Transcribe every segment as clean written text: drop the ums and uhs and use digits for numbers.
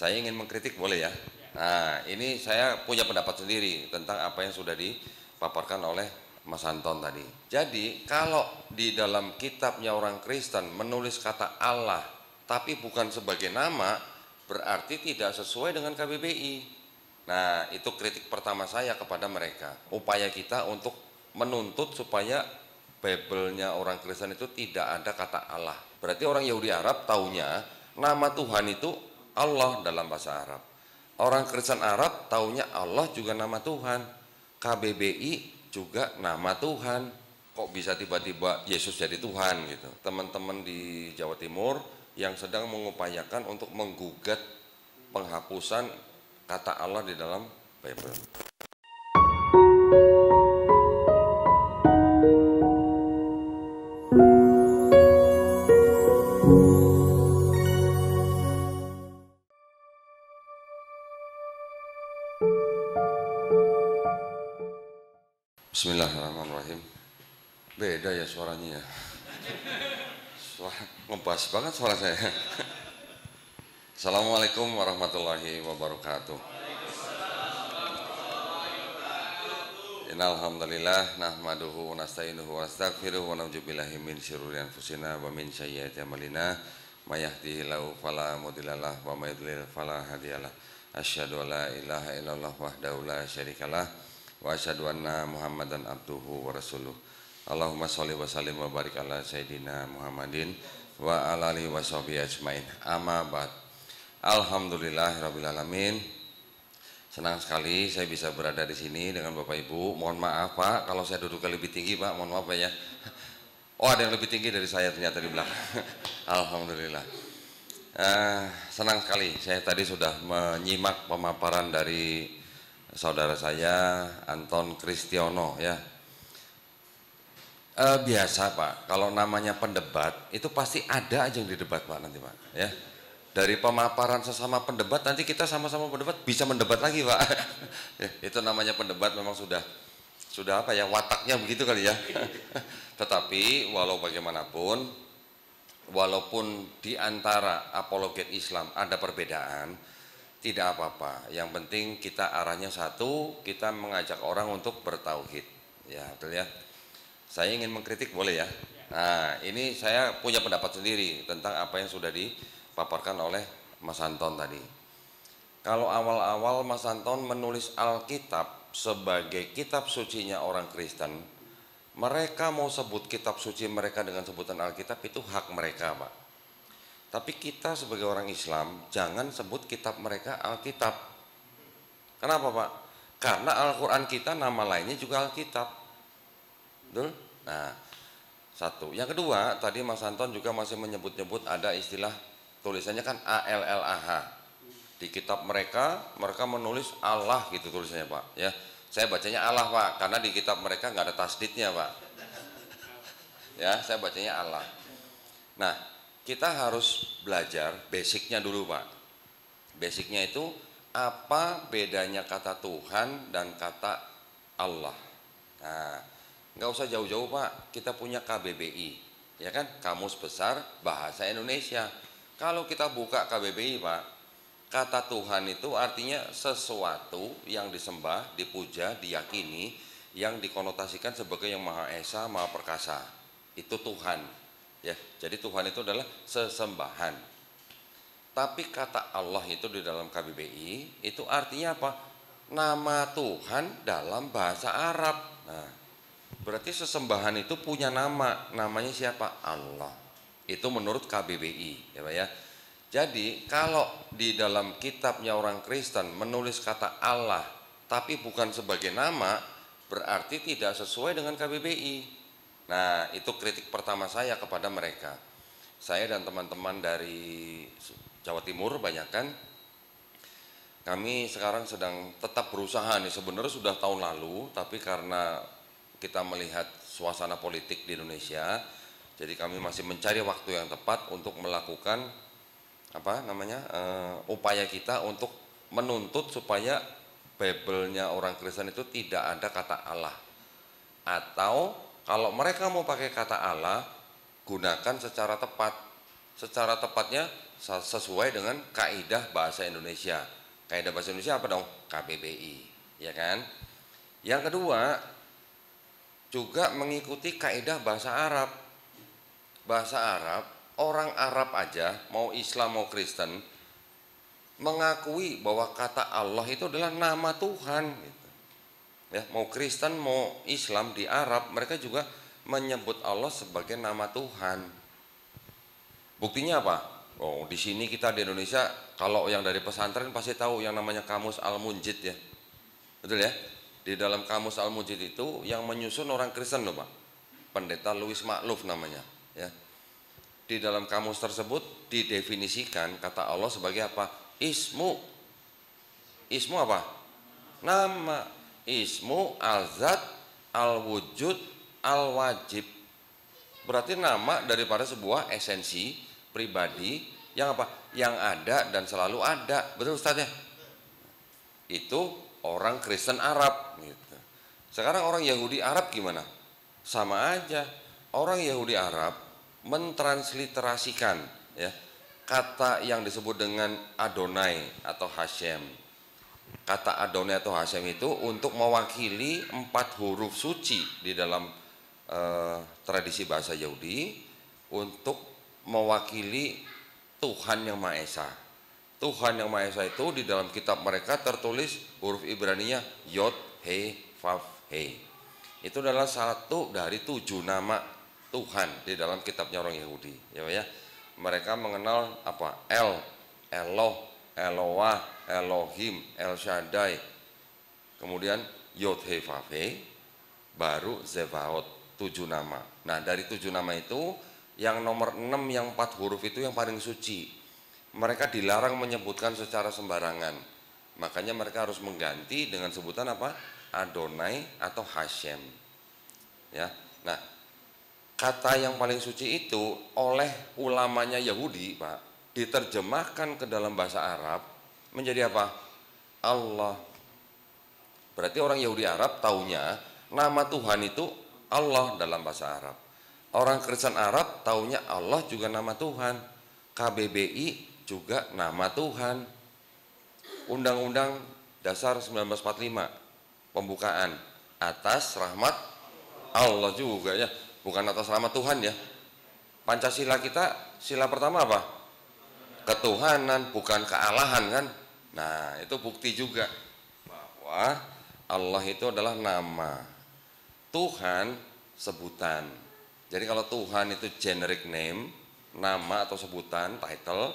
Saya ingin mengkritik boleh ya? Nah, ini saya punya pendapat sendiri tentang apa yang sudah dipaparkan oleh Mas Anton tadi. Jadi, kalau di dalam kitabnya orang Kristen menulis kata Allah, tapi bukan sebagai nama, berarti tidak sesuai dengan KBBI. Nah, itu kritik pertama saya kepada mereka. Upaya kita untuk menuntut supaya Bible-nya orang Kristen itu tidak ada kata Allah. Berarti orang Yahudi Arab taunya nama Tuhan itu Allah dalam bahasa Arab. Orang Kristen Arab taunya Allah juga nama Tuhan. KBBI juga nama Tuhan. Kok bisa tiba-tiba Yesus jadi Tuhan gitu. Teman-teman di Jawa Timur yang sedang mengupayakan untuk menggugat penghapusan kata Allah di dalam Bible. Bismillahirrahmanirrahim. Beda ya suaranya ya. Ngebas banget suara saya. Assalamualaikum warahmatullahi wabarakatuh. Innalhamdulillah nahmaduhu wa nasta'inuhu wa nastaghfiruhu wa na'udzu billahi min syururi anfusina wa min sayyiati a'malina may yahdihillahu fala mudhillalah wa may yudlil fala hadiyalah. Asyhadu an la ilaha illallah wahdahu la syarikalah wa asyhadu anna Muhammadan abduhu wa rasuluh. Allahumma sholli wa sallim wa barik ala sayyidina Muhammadin wa ala alihi wa sahbihi ajmain. Amma ba'd. Alhamdulillahirabbil alamin. Senang sekali saya bisa berada di sini dengan Bapak Ibu. Mohon maaf Pak kalau saya duduknya lebih tinggi Pak, mohon maaf Pak ya. Oh, ada yang lebih tinggi dari saya ternyata di belakang. Alhamdulillah. Senang sekali saya tadi sudah menyimak pemaparan dari saudara saya Anton Kristiono ya. Biasa Pak, kalau namanya pendebat itu pasti ada aja yang didebat Pak nanti Pak ya. Dari pemaparan sesama pendebat nanti kita sama-sama pendebat bisa mendebat lagi Pak. Ya, itu namanya pendebat memang sudah apa ya, wataknya begitu kali ya. Tetapi walau bagaimanapun, walaupun di antara apologet Islam ada perbedaan, tidak apa-apa, yang penting kita arahnya satu, kita mengajak orang untuk bertauhid. Ya, betul ya. Saya ingin mengkritik boleh ya. Nah, ini saya punya pendapat sendiri tentang apa yang sudah dipaparkan oleh Mas Anton tadi. Kalau awal-awal Mas Anton menulis Alkitab sebagai kitab sucinya orang Kristen, mereka mau sebut kitab suci mereka dengan sebutan Alkitab itu hak mereka Pak. Tapi kita sebagai orang Islam jangan sebut kitab mereka Alkitab. Kenapa Pak? Karena Al-Quran kita nama lainnya juga Alkitab. Betul? Nah, satu. Yang kedua, tadi Mas Anton juga masih menyebut-nyebut ada istilah tulisannya kan ALLAH. Di kitab mereka menulis Allah gitu tulisannya Pak. Ya, saya bacanya Allah Pak, karena di kitab mereka nggak ada tasdidnya Pak. Ya, saya bacanya Allah. Nah, kita harus belajar basicnya dulu Pak. Basicnya itu apa bedanya kata Tuhan dan kata Allah. Nah, nggak usah jauh-jauh Pak, kita punya KBBI, ya kan, Kamus Besar Bahasa Indonesia. Kalau kita buka KBBI Pak, kata Tuhan itu artinya sesuatu yang disembah, dipuja, diyakini, yang dikonotasikan sebagai yang Maha Esa, Maha Perkasa. Itu Tuhan, ya. Jadi Tuhan itu adalah sesembahan. Tapi kata Allah itu di dalam KBBI itu artinya apa? Nama Tuhan dalam bahasa Arab. Nah, berarti sesembahan itu punya nama, namanya siapa? Allah. Itu menurut KBBI, ya Pak ya. Jadi kalau di dalam kitabnya orang Kristen menulis kata Allah, tapi bukan sebagai nama, berarti tidak sesuai dengan KBBI. Nah, itu kritik pertama saya kepada mereka. Saya dan teman-teman dari Jawa Timur banyak kan, kami sekarang sedang tetap berusaha nih, sebenarnya sudah tahun lalu, tapi karena kita melihat suasana politik di Indonesia, jadi kami masih mencari waktu yang tepat untuk melakukan upaya kita untuk menuntut supaya Bible-nya orang Kristen itu tidak ada kata Allah. Atau kalau mereka mau pakai kata Allah, gunakan secara tepat. Secara tepatnya sesuai dengan kaidah bahasa Indonesia. Kaidah bahasa Indonesia apa dong? KBBI, ya kan? Yang kedua, juga mengikuti kaidah bahasa Arab. Bahasa Arab, orang Arab aja, mau Islam mau Kristen, mengakui bahwa kata Allah itu adalah nama Tuhan gitu. Ya, mau Kristen mau Islam di Arab, mereka juga menyebut Allah sebagai nama Tuhan. Buktinya apa? Oh, di sini kita di Indonesia, kalau yang dari pesantren pasti tahu yang namanya Kamus Al-Munjid ya. Betul ya? Di dalam Kamus Al-Munjid itu yang menyusun orang Kristen loh Pak. Pendeta Louis Makluf namanya ya. Di dalam kamus tersebut didefinisikan kata Allah sebagai apa? Ismu. Ismu apa? Nama. Ismu al-zat al-wujud al-wajib. Berarti nama daripada sebuah esensi pribadi yang apa? Yang ada dan selalu ada. Betul Ustaz ya? Itu orang Kristen Arab gitu. Sekarang orang Yahudi Arab gimana? Sama aja. Orang Yahudi Arab mentransliterasikan ya kata yang disebut dengan Adonai atau Hashem. Kata Adonai atau Hashem itu untuk mewakili 4 huruf suci di dalam tradisi bahasa Yahudi, untuk mewakili Tuhan yang Maha Esa. Tuhan yang Maha Esa itu di dalam kitab mereka tertulis huruf Ibraninya Yod He Vav He. Itu adalah satu dari 7 nama Tuhan di dalam kitabnya orang Yahudi, ya. Mereka mengenal apa? El, Eloh, Eloah, Elohim, El Shaddai. Kemudian Yod He Vav He, baru Zevaot, 7 nama. Nah, dari 7 nama itu yang nomor 6 yang 4 huruf itu yang paling suci. Mereka dilarang menyebutkan secara sembarangan. Makanya mereka harus mengganti dengan sebutan apa? Adonai atau Hashem. Ya. Nah, kata yang paling suci itu oleh ulamanya Yahudi, Pak, diterjemahkan ke dalam bahasa Arab menjadi apa? Allah. Berarti orang Yahudi Arab taunya nama Tuhan itu Allah dalam bahasa Arab. Orang Kristen Arab taunya Allah juga nama Tuhan. KBBI juga nama Tuhan. Undang-Undang Dasar 1945 pembukaan atas rahmat Allah juga ya, bukan atas rahmat Tuhan ya. Pancasila kita sila pertama apa? Ketuhanan, bukan kealahan kan. Nah, itu bukti juga bahwa Allah itu adalah nama, Tuhan sebutan. Jadi kalau Tuhan itu generic name, nama atau sebutan, title,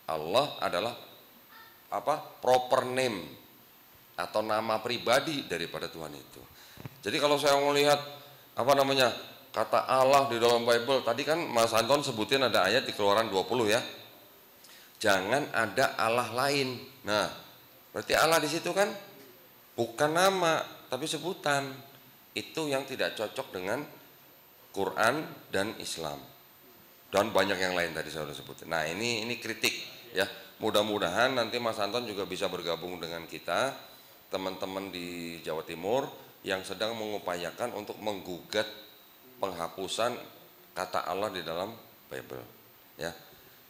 Allah adalah apa? Proper name atau nama pribadi daripada Tuhan itu. Jadi kalau saya melihat apa namanya? Kata Allah di dalam Bible, tadi kan Mas Anton sebutin ada ayat di Keluaran 20 ya. Jangan ada Allah lain. Nah, berarti Allah di situ kan bukan nama tapi sebutan. Itu yang tidak cocok dengan Quran dan Islam dan banyak yang lain tadi saya sudah sebutin. Nah, ini kritik ya. Mudah-mudahan nanti Mas Anton juga bisa bergabung dengan kita, teman-teman di Jawa Timur yang sedang mengupayakan untuk menggugat penghapusan kata Allah di dalam Bible ya.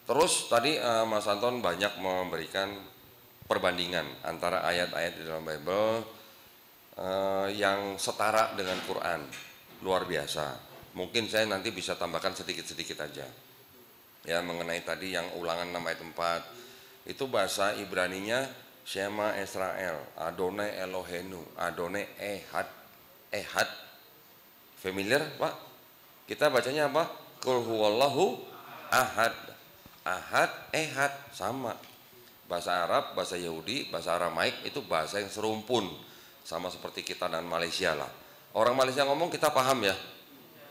Terus tadi Mas Anton banyak memberikan perbandingan antara ayat-ayat di dalam Bible yang setara dengan Quran, luar biasa. Mungkin saya nanti bisa tambahkan sedikit-sedikit aja ya mengenai tadi yang ulangan 6 ayat 4 itu bahasa Ibraninya Shema Israel, Adonai Elohenu, Adonai Ehad. Ehad familiar Pak? Kita bacanya apa? Qul huwallahu ahad. Ahad, Ehad sama. Bahasa Arab, bahasa Yahudi, bahasa Aramaik itu bahasa yang serumpun, sama seperti kita dan Malaysia lah. Orang Malaysia ngomong kita paham ya,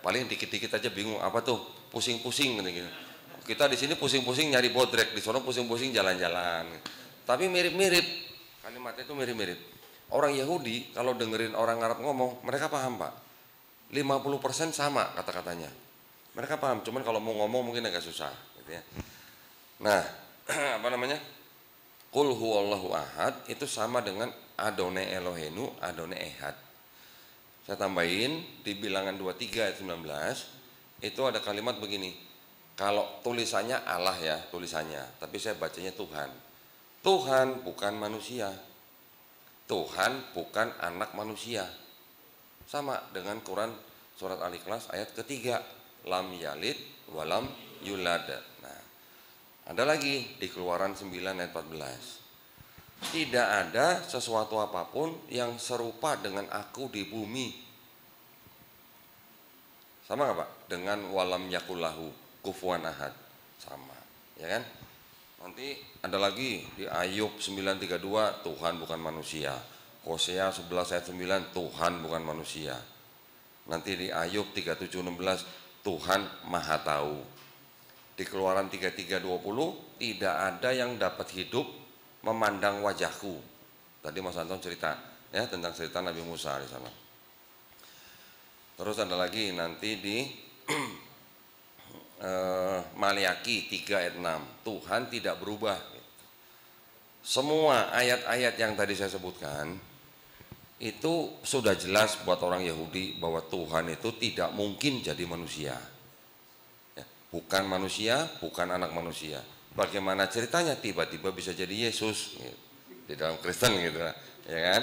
paling dikit-dikit aja bingung apa tuh, pusing-pusing gitu. Kita di sini pusing-pusing nyari bodrek, di sana pusing-pusing jalan-jalan. Tapi mirip-mirip, kalimatnya itu mirip-mirip. Orang Yahudi kalau dengerin orang Arab ngomong, mereka paham Pak. 50% sama kata-katanya. Mereka paham, cuman kalau mau ngomong mungkin agak susah gitu ya. Nah, apa namanya? Qul huwallahu ahad itu sama dengan Adonai Elohenu, Adonai Ehad. Saya tambahin di bilangan 23 ayat 19 itu ada kalimat begini. Kalau tulisannya Allah ya, tulisannya, tapi saya bacanya Tuhan. Tuhan bukan manusia. Tuhan bukan anak manusia. Sama dengan Quran surat Al-Ikhlas ayat ketiga, lam yalid walam yulad. Nah, ada lagi di Keluaran 9 ayat 14. Tidak ada sesuatu apapun yang serupa dengan aku di bumi. Sama nggak Pak? Dengan walam yakullahu kufuwan ahad. Sama, ya kan? Nanti ada lagi di Ayub 9:32, Tuhan bukan manusia. Hosea 11 ayat 9, Tuhan bukan manusia. Nanti di Ayub 37:16, Tuhan maha tahu. Di Keluaran 33:20, tidak ada yang dapat hidup memandang wajahku. Tadi Mas Anton cerita ya tentang cerita Nabi Musa di sana. Terus ada lagi nanti di Maliaki 3 ayat 6, Tuhan tidak berubah. Semua ayat-ayat yang tadi saya sebutkan itu sudah jelas buat orang Yahudi bahwa Tuhan itu tidak mungkin jadi manusia. Ya, bukan manusia, bukan anak manusia. Bagaimana ceritanya tiba-tiba bisa jadi Yesus gitu, di dalam Kristen gitu, ya kan?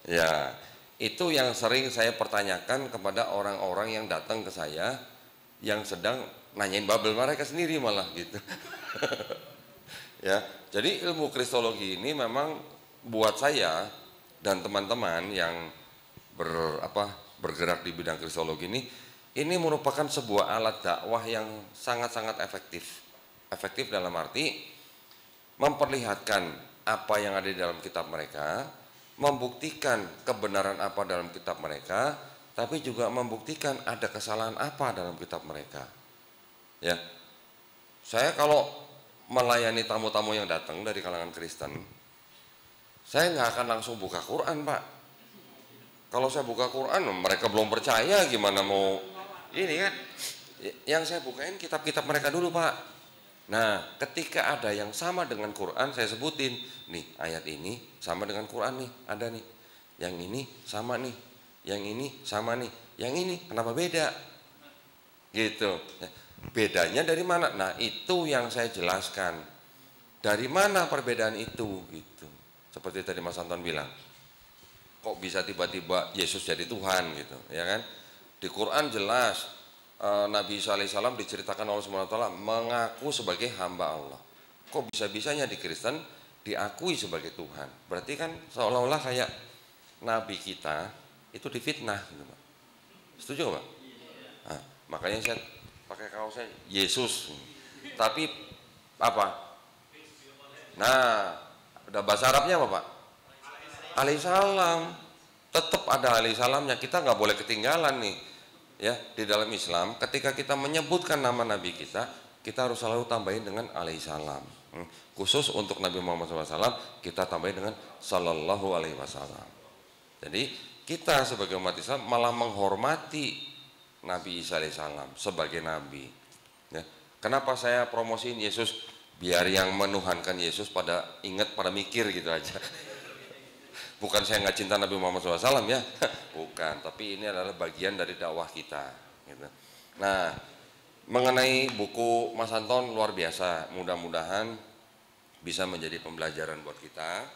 Ya, itu yang sering saya pertanyakan kepada orang-orang yang datang ke saya yang sedang nanyain Babel mereka sendiri malah gitu. Ya, jadi ilmu Kristologi ini memang buat saya dan teman-teman yang bergerak di bidang Kristologi ini merupakan sebuah alat dakwah yang sangat-sangat efektif. Efektif dalam arti memperlihatkan apa yang ada di dalam kitab mereka, membuktikan kebenaran apa dalam kitab mereka, tapi juga membuktikan ada kesalahan apa dalam kitab mereka. Ya, saya kalau melayani tamu-tamu yang datang dari kalangan Kristen, saya nggak akan langsung buka Quran, Pak. Kalau saya buka Quran, mereka belum percaya, gimana mau ini kan? Yang saya bukain kitab-kitab mereka dulu, Pak. Nah, ketika ada yang sama dengan Quran, saya sebutin, nih ayat ini sama dengan Quran nih, ada nih. Yang ini sama nih, yang ini sama nih, yang ini kenapa beda? Gitu. Bedanya dari mana? Nah, itu yang saya jelaskan. Dari mana perbedaan itu? Gitu. Seperti tadi Mas Anton bilang, kok bisa tiba-tiba Yesus jadi Tuhan gitu, ya kan? Di Quran jelas Nabi Isa alaihissalam diceritakan oleh Subhanahu wa taala mengaku sebagai hamba Allah. Kok bisa-bisanya di Kristen diakui sebagai Tuhan? Berarti kan seolah-olah kayak Nabi kita itu difitnah gitu, Pak. Setuju Pak? Nah, makanya saya pakai kaosnya Yesus. Tapi apa? Nah, ada bahasa Arabnya apa Pak? Alaihissalam. Tetap ada alaihissalamnya. Kita nggak boleh ketinggalan nih. Ya, di dalam Islam ketika kita menyebutkan nama Nabi kita harus selalu tambahin dengan alaihissalam. Khusus untuk Nabi Muhammad SAW kita tambahin dengan sallallahu alaihi wasallam. Jadi kita sebagai umat Islam malah menghormati Nabi Isa alaihissalam sebagai Nabi. Ya. Kenapa saya promosiin Yesus? Biar yang menuhankan Yesus pada ingat, pada mikir gitu aja. Bukan saya nggak cinta Nabi Muhammad SAW ya, bukan. Tapi ini adalah bagian dari dakwah kita. Gitu. Nah, mengenai buku Mas Anton luar biasa. Mudah-mudahan bisa menjadi pembelajaran buat kita,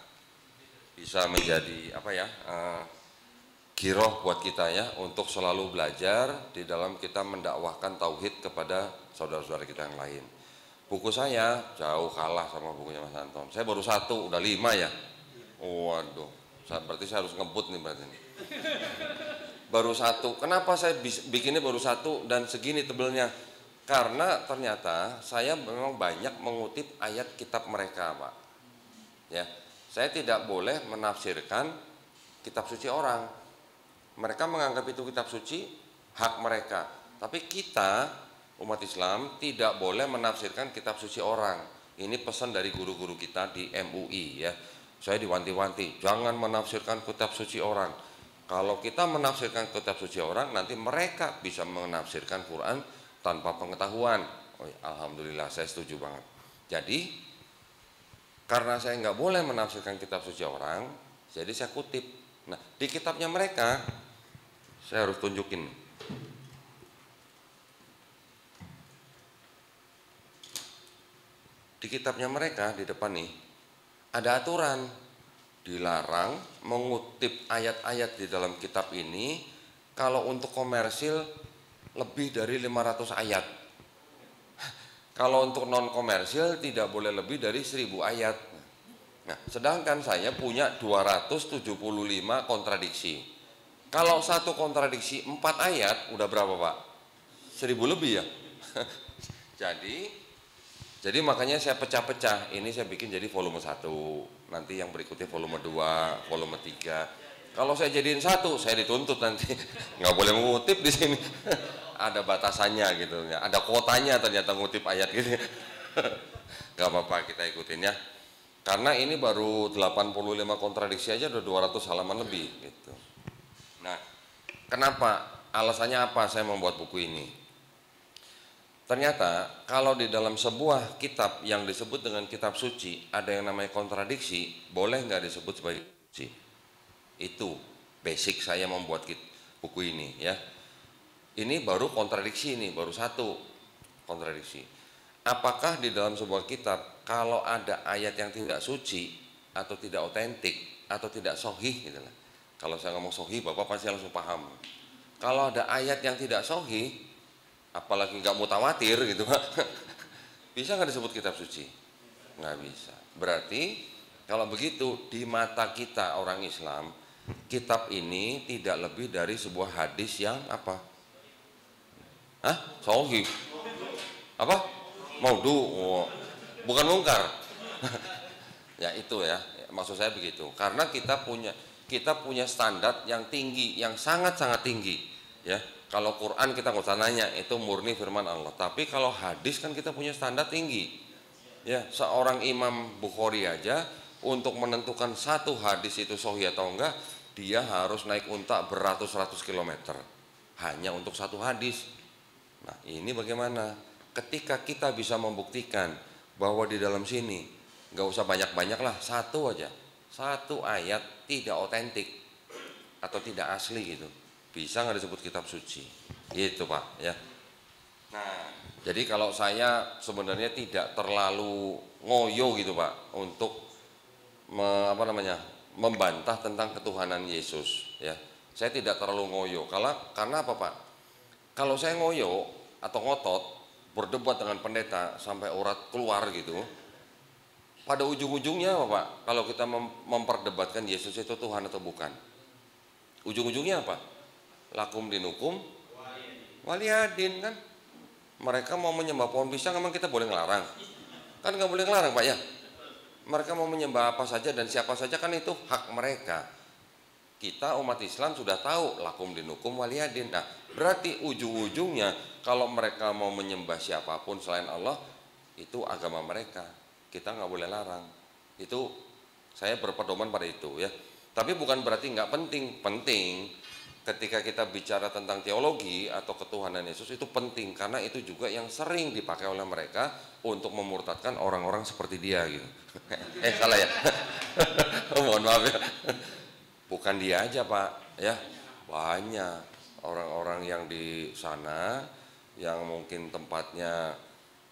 bisa menjadi giroh buat kita ya, untuk selalu belajar di dalam kita mendakwahkan tauhid kepada saudara-saudara kita yang lain. Buku saya jauh kalah sama bukunya Mas Anton. Saya baru 1, udah 5 ya. Waduh. Berarti saya harus ngebut nih berarti. Baru 1. Kenapa saya bikinnya baru 1 dan segini tebelnya? Karena ternyata saya memang banyak mengutip ayat kitab mereka, Pak. Ya, saya tidak boleh menafsirkan kitab suci orang. Mereka menganggap itu kitab suci, hak mereka. Tapi kita umat Islam tidak boleh menafsirkan kitab suci orang. Ini pesan dari guru-guru kita di MUI ya. Saya diwanti-wanti, jangan menafsirkan kitab suci orang. Kalau kita menafsirkan kitab suci orang, nanti mereka bisa menafsirkan Quran tanpa pengetahuan. Oh, alhamdulillah, saya setuju banget. Jadi, karena saya nggak boleh menafsirkan kitab suci orang, jadi saya kutip. Nah, di kitabnya mereka, saya harus tunjukin. di kitabnya mereka di depan nih ada aturan, dilarang mengutip ayat-ayat di dalam kitab ini kalau untuk komersil lebih dari 500 ayat. Kalau untuk non komersil tidak boleh lebih dari 1000 ayat. Nah, sedangkan saya punya 275 kontradiksi. Kalau satu kontradiksi 4 ayat udah berapa Pak? 1000 lebih ya. Jadi makanya saya pecah-pecah. Ini saya bikin jadi volume 1. Nanti yang berikutnya volume 2, volume 3. Kalau saya jadiin satu, saya dituntut nanti. Nggak boleh mengutip di sini. Ada batasannya gitu ya. Ada kuotanya ternyata ngutip ayat gitu. Nggak apa-apa, kita ikutin ya. Karena ini baru 85 kontradiksi aja udah 200 halaman lebih gitu. Nah, kenapa? Alasannya apa saya membuat buku ini? Ternyata kalau di dalam sebuah kitab yang disebut dengan kitab suci ada yang namanya kontradiksi, boleh nggak disebut sebagai suci? Itu basic saya membuat buku ini ya. Ini baru kontradiksi, ini baru satu kontradiksi. Apakah di dalam sebuah kitab kalau ada ayat yang tidak suci atau tidak otentik atau tidak sahih gitu lah. Kalau saya ngomong sahih Bapak pasti langsung paham. Kalau ada ayat yang tidak sahih, apalagi nggak mutawatir gitu, bisa nggak disebut kitab suci? Nggak bisa. Berarti kalau begitu di mata kita orang Islam, kitab ini tidak lebih dari sebuah hadis yang apa? Hah? Sahih. Apa? Maudhu. Oh, bukan mungkar. Ya itu ya, maksud saya begitu. Karena kita punya standar yang tinggi, yang sangat-sangat tinggi, ya. Kalau Quran kita nggak usah nanya, itu murni firman Allah. Tapi kalau hadis kan kita punya standar tinggi. Ya, seorang Imam Bukhari aja untuk menentukan satu hadis itu sahih atau enggak, dia harus naik unta beratus-ratus kilometer hanya untuk satu hadis. Nah, ini bagaimana? Ketika kita bisa membuktikan bahwa di dalam sini nggak usah banyak-banyak lah, satu aja, satu ayat tidak otentik atau tidak asli gitu, bisa nggak disebut kitab suci? Gitu Pak ya. Nah, jadi kalau saya sebenarnya tidak terlalu ngoyo gitu Pak untuk membantah tentang ketuhanan Yesus ya. Saya tidak terlalu ngoyo. Karena apa Pak? Kalau saya ngoyo atau ngotot berdebat dengan pendeta sampai urat keluar gitu, pada ujung-ujungnya apa Pak? Kalau kita memperdebatkan Yesus itu Tuhan atau bukan, ujung-ujungnya apa? Lakum dinukum waliyadin kan? Mereka mau menyembah pohon pisang, emang kita boleh ngelarang? Kan nggak boleh ngelarang Pak ya. Mereka mau menyembah apa saja dan siapa saja kan itu hak mereka. Kita umat Islam sudah tahu lakum dinukum waliyadin. Nah, berarti ujung-ujungnya kalau mereka mau menyembah siapapun selain Allah, itu agama mereka. Kita nggak boleh larang. Itu saya berpedoman pada itu ya. Tapi bukan berarti nggak penting. Penting ketika kita bicara tentang teologi atau ketuhanan Yesus itu penting karena itu juga yang sering dipakai oleh mereka untuk memurtadkan orang-orang seperti dia gitu. Salah ya. Mohon maaf ya. Bukan dia aja Pak ya, banyak orang-orang yang di sana yang mungkin tempatnya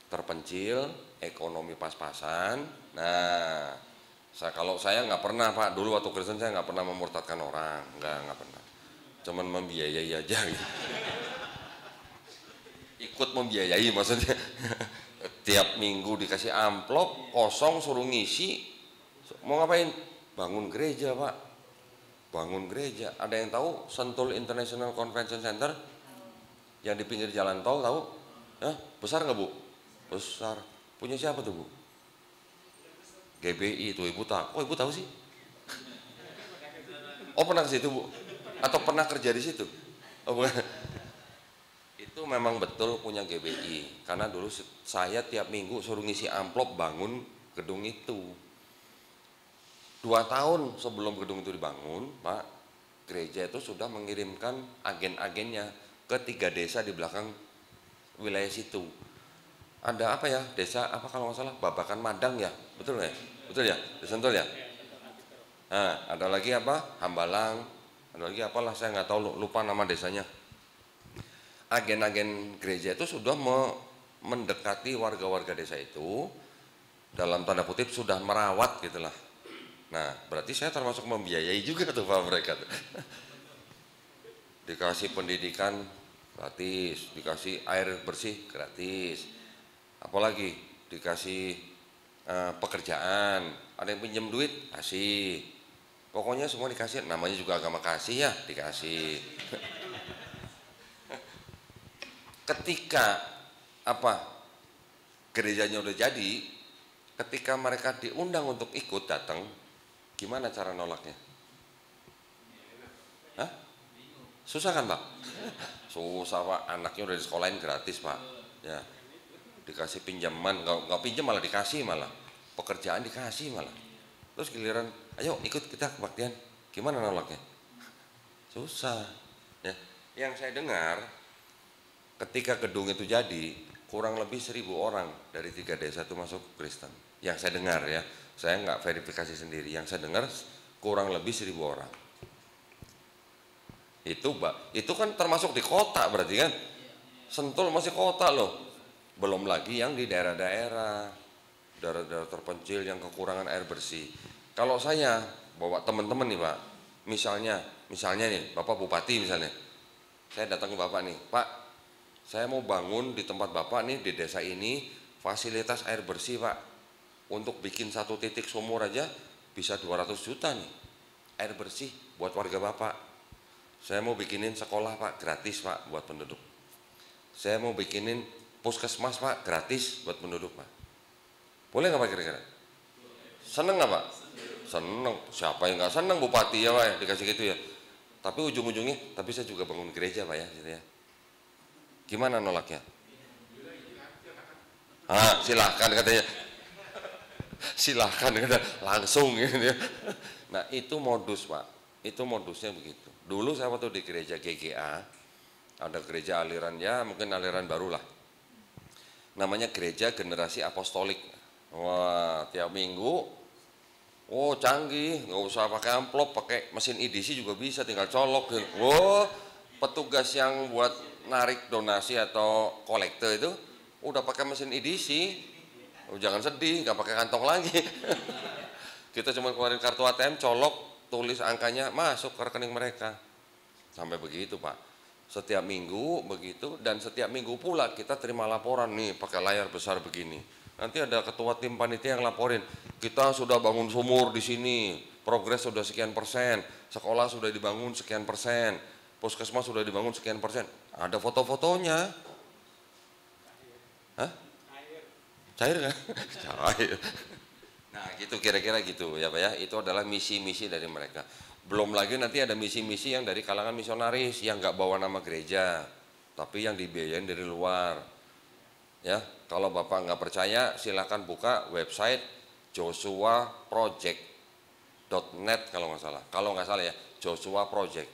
terpencil, ekonomi pas-pasan. Nah, kalau saya nggak pernah Pak, dulu waktu Kristen saya nggak pernah memurtadkan orang, nggak pernah, cuman membiayai aja gitu. Ikut membiayai maksudnya. Tiap minggu dikasih amplop kosong suruh ngisi, mau ngapain? Bangun gereja Pak. Bangun gereja. Ada yang tahu Sentul International Convention Center yang di pinggir jalan tol, tahu? Besar nggak Bu? Besar. Punya siapa tuh Bu? GBI itu Ibu tahu. Oh Ibu tahu sih? Oh pernah ke situ Bu? Atau pernah kerja di situ? Oh bukan. Itu memang betul punya GBI. Karena dulu saya tiap minggu suruh ngisi amplop bangun gedung itu. 2 tahun sebelum gedung itu dibangun, Pak, gereja itu sudah mengirimkan agen-agennya ke 3 desa di belakang wilayah situ. Ada apa ya? Desa apa kalau nggak salah? Babakan Madang ya, betul ya? Betul ya? Di Sentul ya? Nah, ada lagi apa? Hambalang, ada lagi apalah saya nggak tahu, lupa nama desanya. Agen-agen gereja itu sudah mendekati warga-warga desa itu dalam tanda kutip sudah merawat gitulah. Nah, berarti saya termasuk membiayai juga tuh Pak mereka tuh. Dikasih pendidikan gratis, dikasih air bersih gratis, apalagi dikasih pekerjaan, ada yang pinjam duit kasih, pokoknya semua dikasih, namanya juga agama kasih ya, dikasih. Ketika gerejanya udah jadi, ketika mereka diundang untuk ikut datang, gimana cara nolaknya? Hah? Susah kan Pak? Susah Pak, anaknya udah disekolahin gratis Pak, ya dikasih pinjaman, nggak pinjam malah dikasih, malah pekerjaan dikasih malah, terus giliran ayo ikut kita kebaktian, gimana nolaknya? Susah ya. Yang saya dengar ketika gedung itu jadi, kurang lebih 1.000 orang dari 3 desa itu masuk Kristen, yang saya dengar ya, saya nggak verifikasi sendiri, yang saya dengar kurang lebih 1.000 orang. Itu kan termasuk di kota berarti kan, Sentul masih kota loh, belum lagi yang di daerah-daerah terpencil yang kekurangan air bersih. Kalau saya bawa teman-teman nih Pak, misalnya nih Bapak Bupati misalnya, saya datang ke Bapak nih, Pak saya mau bangun di tempat Bapak nih di desa ini fasilitas air bersih Pak, untuk bikin 1 titik sumur aja bisa 200 juta nih air bersih buat warga Bapak. Saya mau bikinin sekolah Pak gratis Pak buat penduduk, saya mau bikinin puskesmas Pak gratis buat penduduk Pak. Boleh nggak Pak kira-kira? Seneng nggak Pak? Seneng. Siapa yang nggak seneng bupati ya Pak ya dikasih gitu ya. Tapi ujung-ujungnya, tapi saya juga bangun gereja Pak ya, gitu ya. Gimana nolaknya? Silahkan katanya. Silahkan langsung gitu ya. Nah itu modus Pak, itu modusnya begitu. Dulu saya waktu di gereja GGA, ada gereja aliran ya mungkin aliran baru lah, namanya Gereja Generasi Apostolik. Wah tiap minggu, canggih, nggak usah pakai amplop, pakai mesin EDC juga bisa, tinggal colok. Petugas yang buat narik donasi atau kolektor itu udah pakai mesin EDC. Jangan sedih, nggak pakai kantong lagi. Kita cuma keluarin kartu ATM, colok, tulis angkanya, masuk ke rekening mereka. Sampai begitu Pak, setiap minggu begitu. Dan setiap minggu pula kita terima laporan nih pakai layar besar begini. Nanti ada ketua tim panitia yang laporin, kita sudah bangun sumur di sini, progres sudah sekian persen, sekolah sudah dibangun sekian persen, puskesmas sudah dibangun sekian persen. Ada foto-fotonya. Hah? Cair kan? Cair. Nah gitu kira-kira gitu ya Pak ya, itu adalah misi-misi dari mereka. Belum lagi nanti ada misi-misi yang dari kalangan misionaris yang nggak bawa nama gereja, tapi yang dibiayain dari luar. Ya, kalau Bapak nggak percaya silahkan buka website joshuaproject.net kalau nggak salah ya, Joshua Project.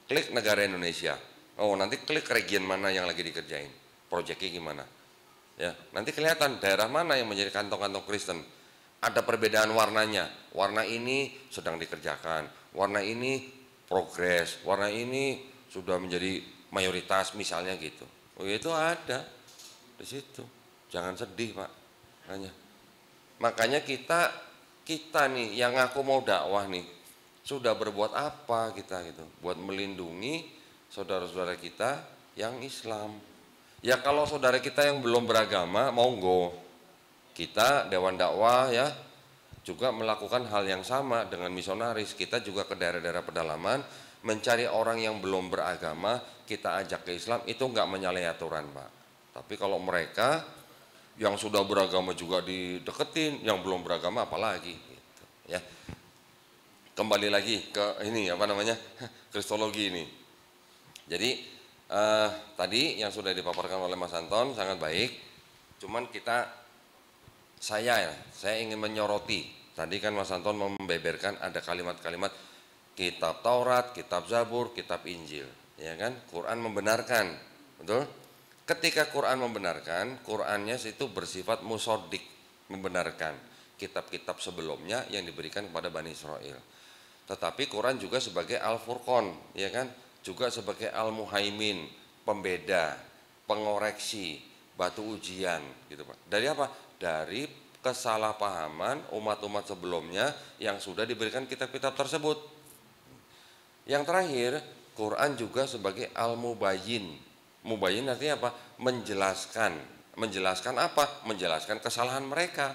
Klik negara Indonesia. Oh nanti klik region mana yang lagi dikerjain, projectnya gimana. Ya, nanti kelihatan daerah mana yang menjadi kantong-kantong Kristen. Ada perbedaan warnanya, warna ini sedang dikerjakan, warna ini progres, warna ini sudah menjadi mayoritas misalnya gitu. Itu ada di situ. Jangan sedih Pak. Makanya kita nih yang ngaku mau dakwah nih, sudah berbuat apa kita gitu, buat melindungi saudara-saudara kita yang Islam. Ya kalau saudara kita yang belum beragama, monggo. Kita Dewan Dakwah ya juga melakukan hal yang sama dengan misionaris. Kita juga ke daerah-daerah pedalaman mencari orang yang belum beragama, kita ajak ke Islam. Itu enggak menyalahi aturan Pak. Tapi kalau mereka yang sudah beragama juga dideketin, yang belum beragama apalagi gitu, ya. Kembali lagi ke ini kristologi ini. Jadi tadi yang sudah dipaparkan oleh Mas Anton sangat baik. Cuman saya ingin menyoroti. Tadi kan Mas Anton membeberkan ada kalimat-kalimat kitab Taurat, kitab Zabur, kitab Injil, ya kan? Quran membenarkan, betul? Ketika Quran membenarkan, Qurannya itu bersifat musodik, membenarkan kitab-kitab sebelumnya yang diberikan kepada Bani Israel. Tetapi Quran juga sebagai Al-Furqan, ya kan? Juga sebagai Al-Muhaimin, pembeda, pengoreksi, batu ujian, gitu Pak. Dari apa? Dari kesalahpahaman umat-umat sebelumnya yang sudah diberikan kitab-kitab tersebut. Yang terakhir, Quran juga sebagai al-mubayyin. Mubayyin artinya apa? Menjelaskan. Menjelaskan apa? Menjelaskan kesalahan mereka.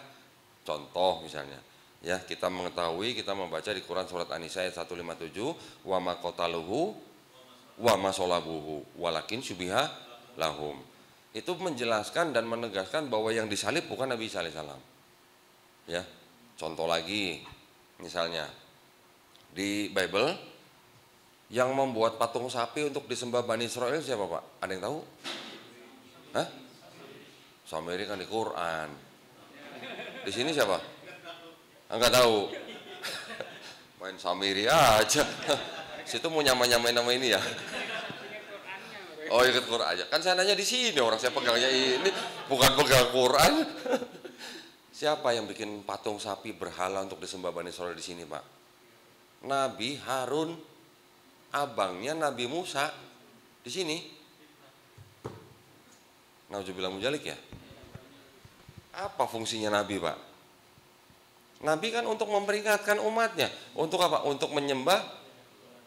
Contoh misalnya, ya, kita mengetahui, kita membaca di Quran surat An-Nisa ayat 157, wa ma qataluhu wa ma salabuhu walakin syubiha lahum. Itu menjelaskan dan menegaskan bahwa yang disalib bukan Nabi Isa alaihissalam. Ya, contoh lagi, misalnya di Bible yang membuat patung sapi untuk disembah Bani Israel siapa, Pak? Ada yang tahu? Hah? Samiri kan di Quran. Di sini siapa? Enggak tahu. Main Samiri aja. Situ mau nyamain nama ini ya. Oh, ikut Quran aja. Kan saya nanya di sini, orang saya pegangnya ini, bukan pegang Quran. Siapa yang bikin patung sapi berhala untuk disembah Bani Israel di sini, Pak? Nabi Harun, abangnya Nabi Musa di sini. Nauzubillah mujalik ya. Apa fungsinya Nabi, Pak? Nabi kan untuk memperingatkan umatnya. Untuk apa? Untuk menyembah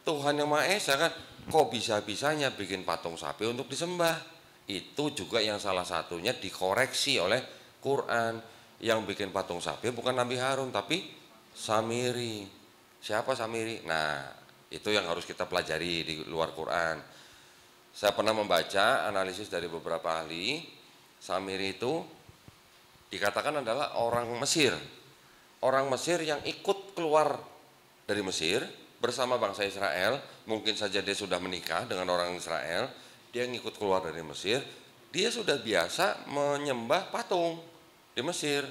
Tuhan Yang Maha Esa kan. Kok bisa-bisanya bikin patung sapi untuk disembah? Itu juga yang salah satunya dikoreksi oleh Quran. Yang bikin patung sapi bukan Nabi Harun tapi Samiri. Siapa Samiri? Nah, itu yang harus kita pelajari di luar Quran. Saya pernah membaca analisis dari beberapa ahli. Samiri itu dikatakan adalah orang Mesir. Orang Mesir yang ikut keluar dari Mesir bersama bangsa Israel. Mungkin saja dia sudah menikah dengan orang Israel. Dia ngikut keluar dari Mesir. Dia sudah biasa menyembah patung di Mesir.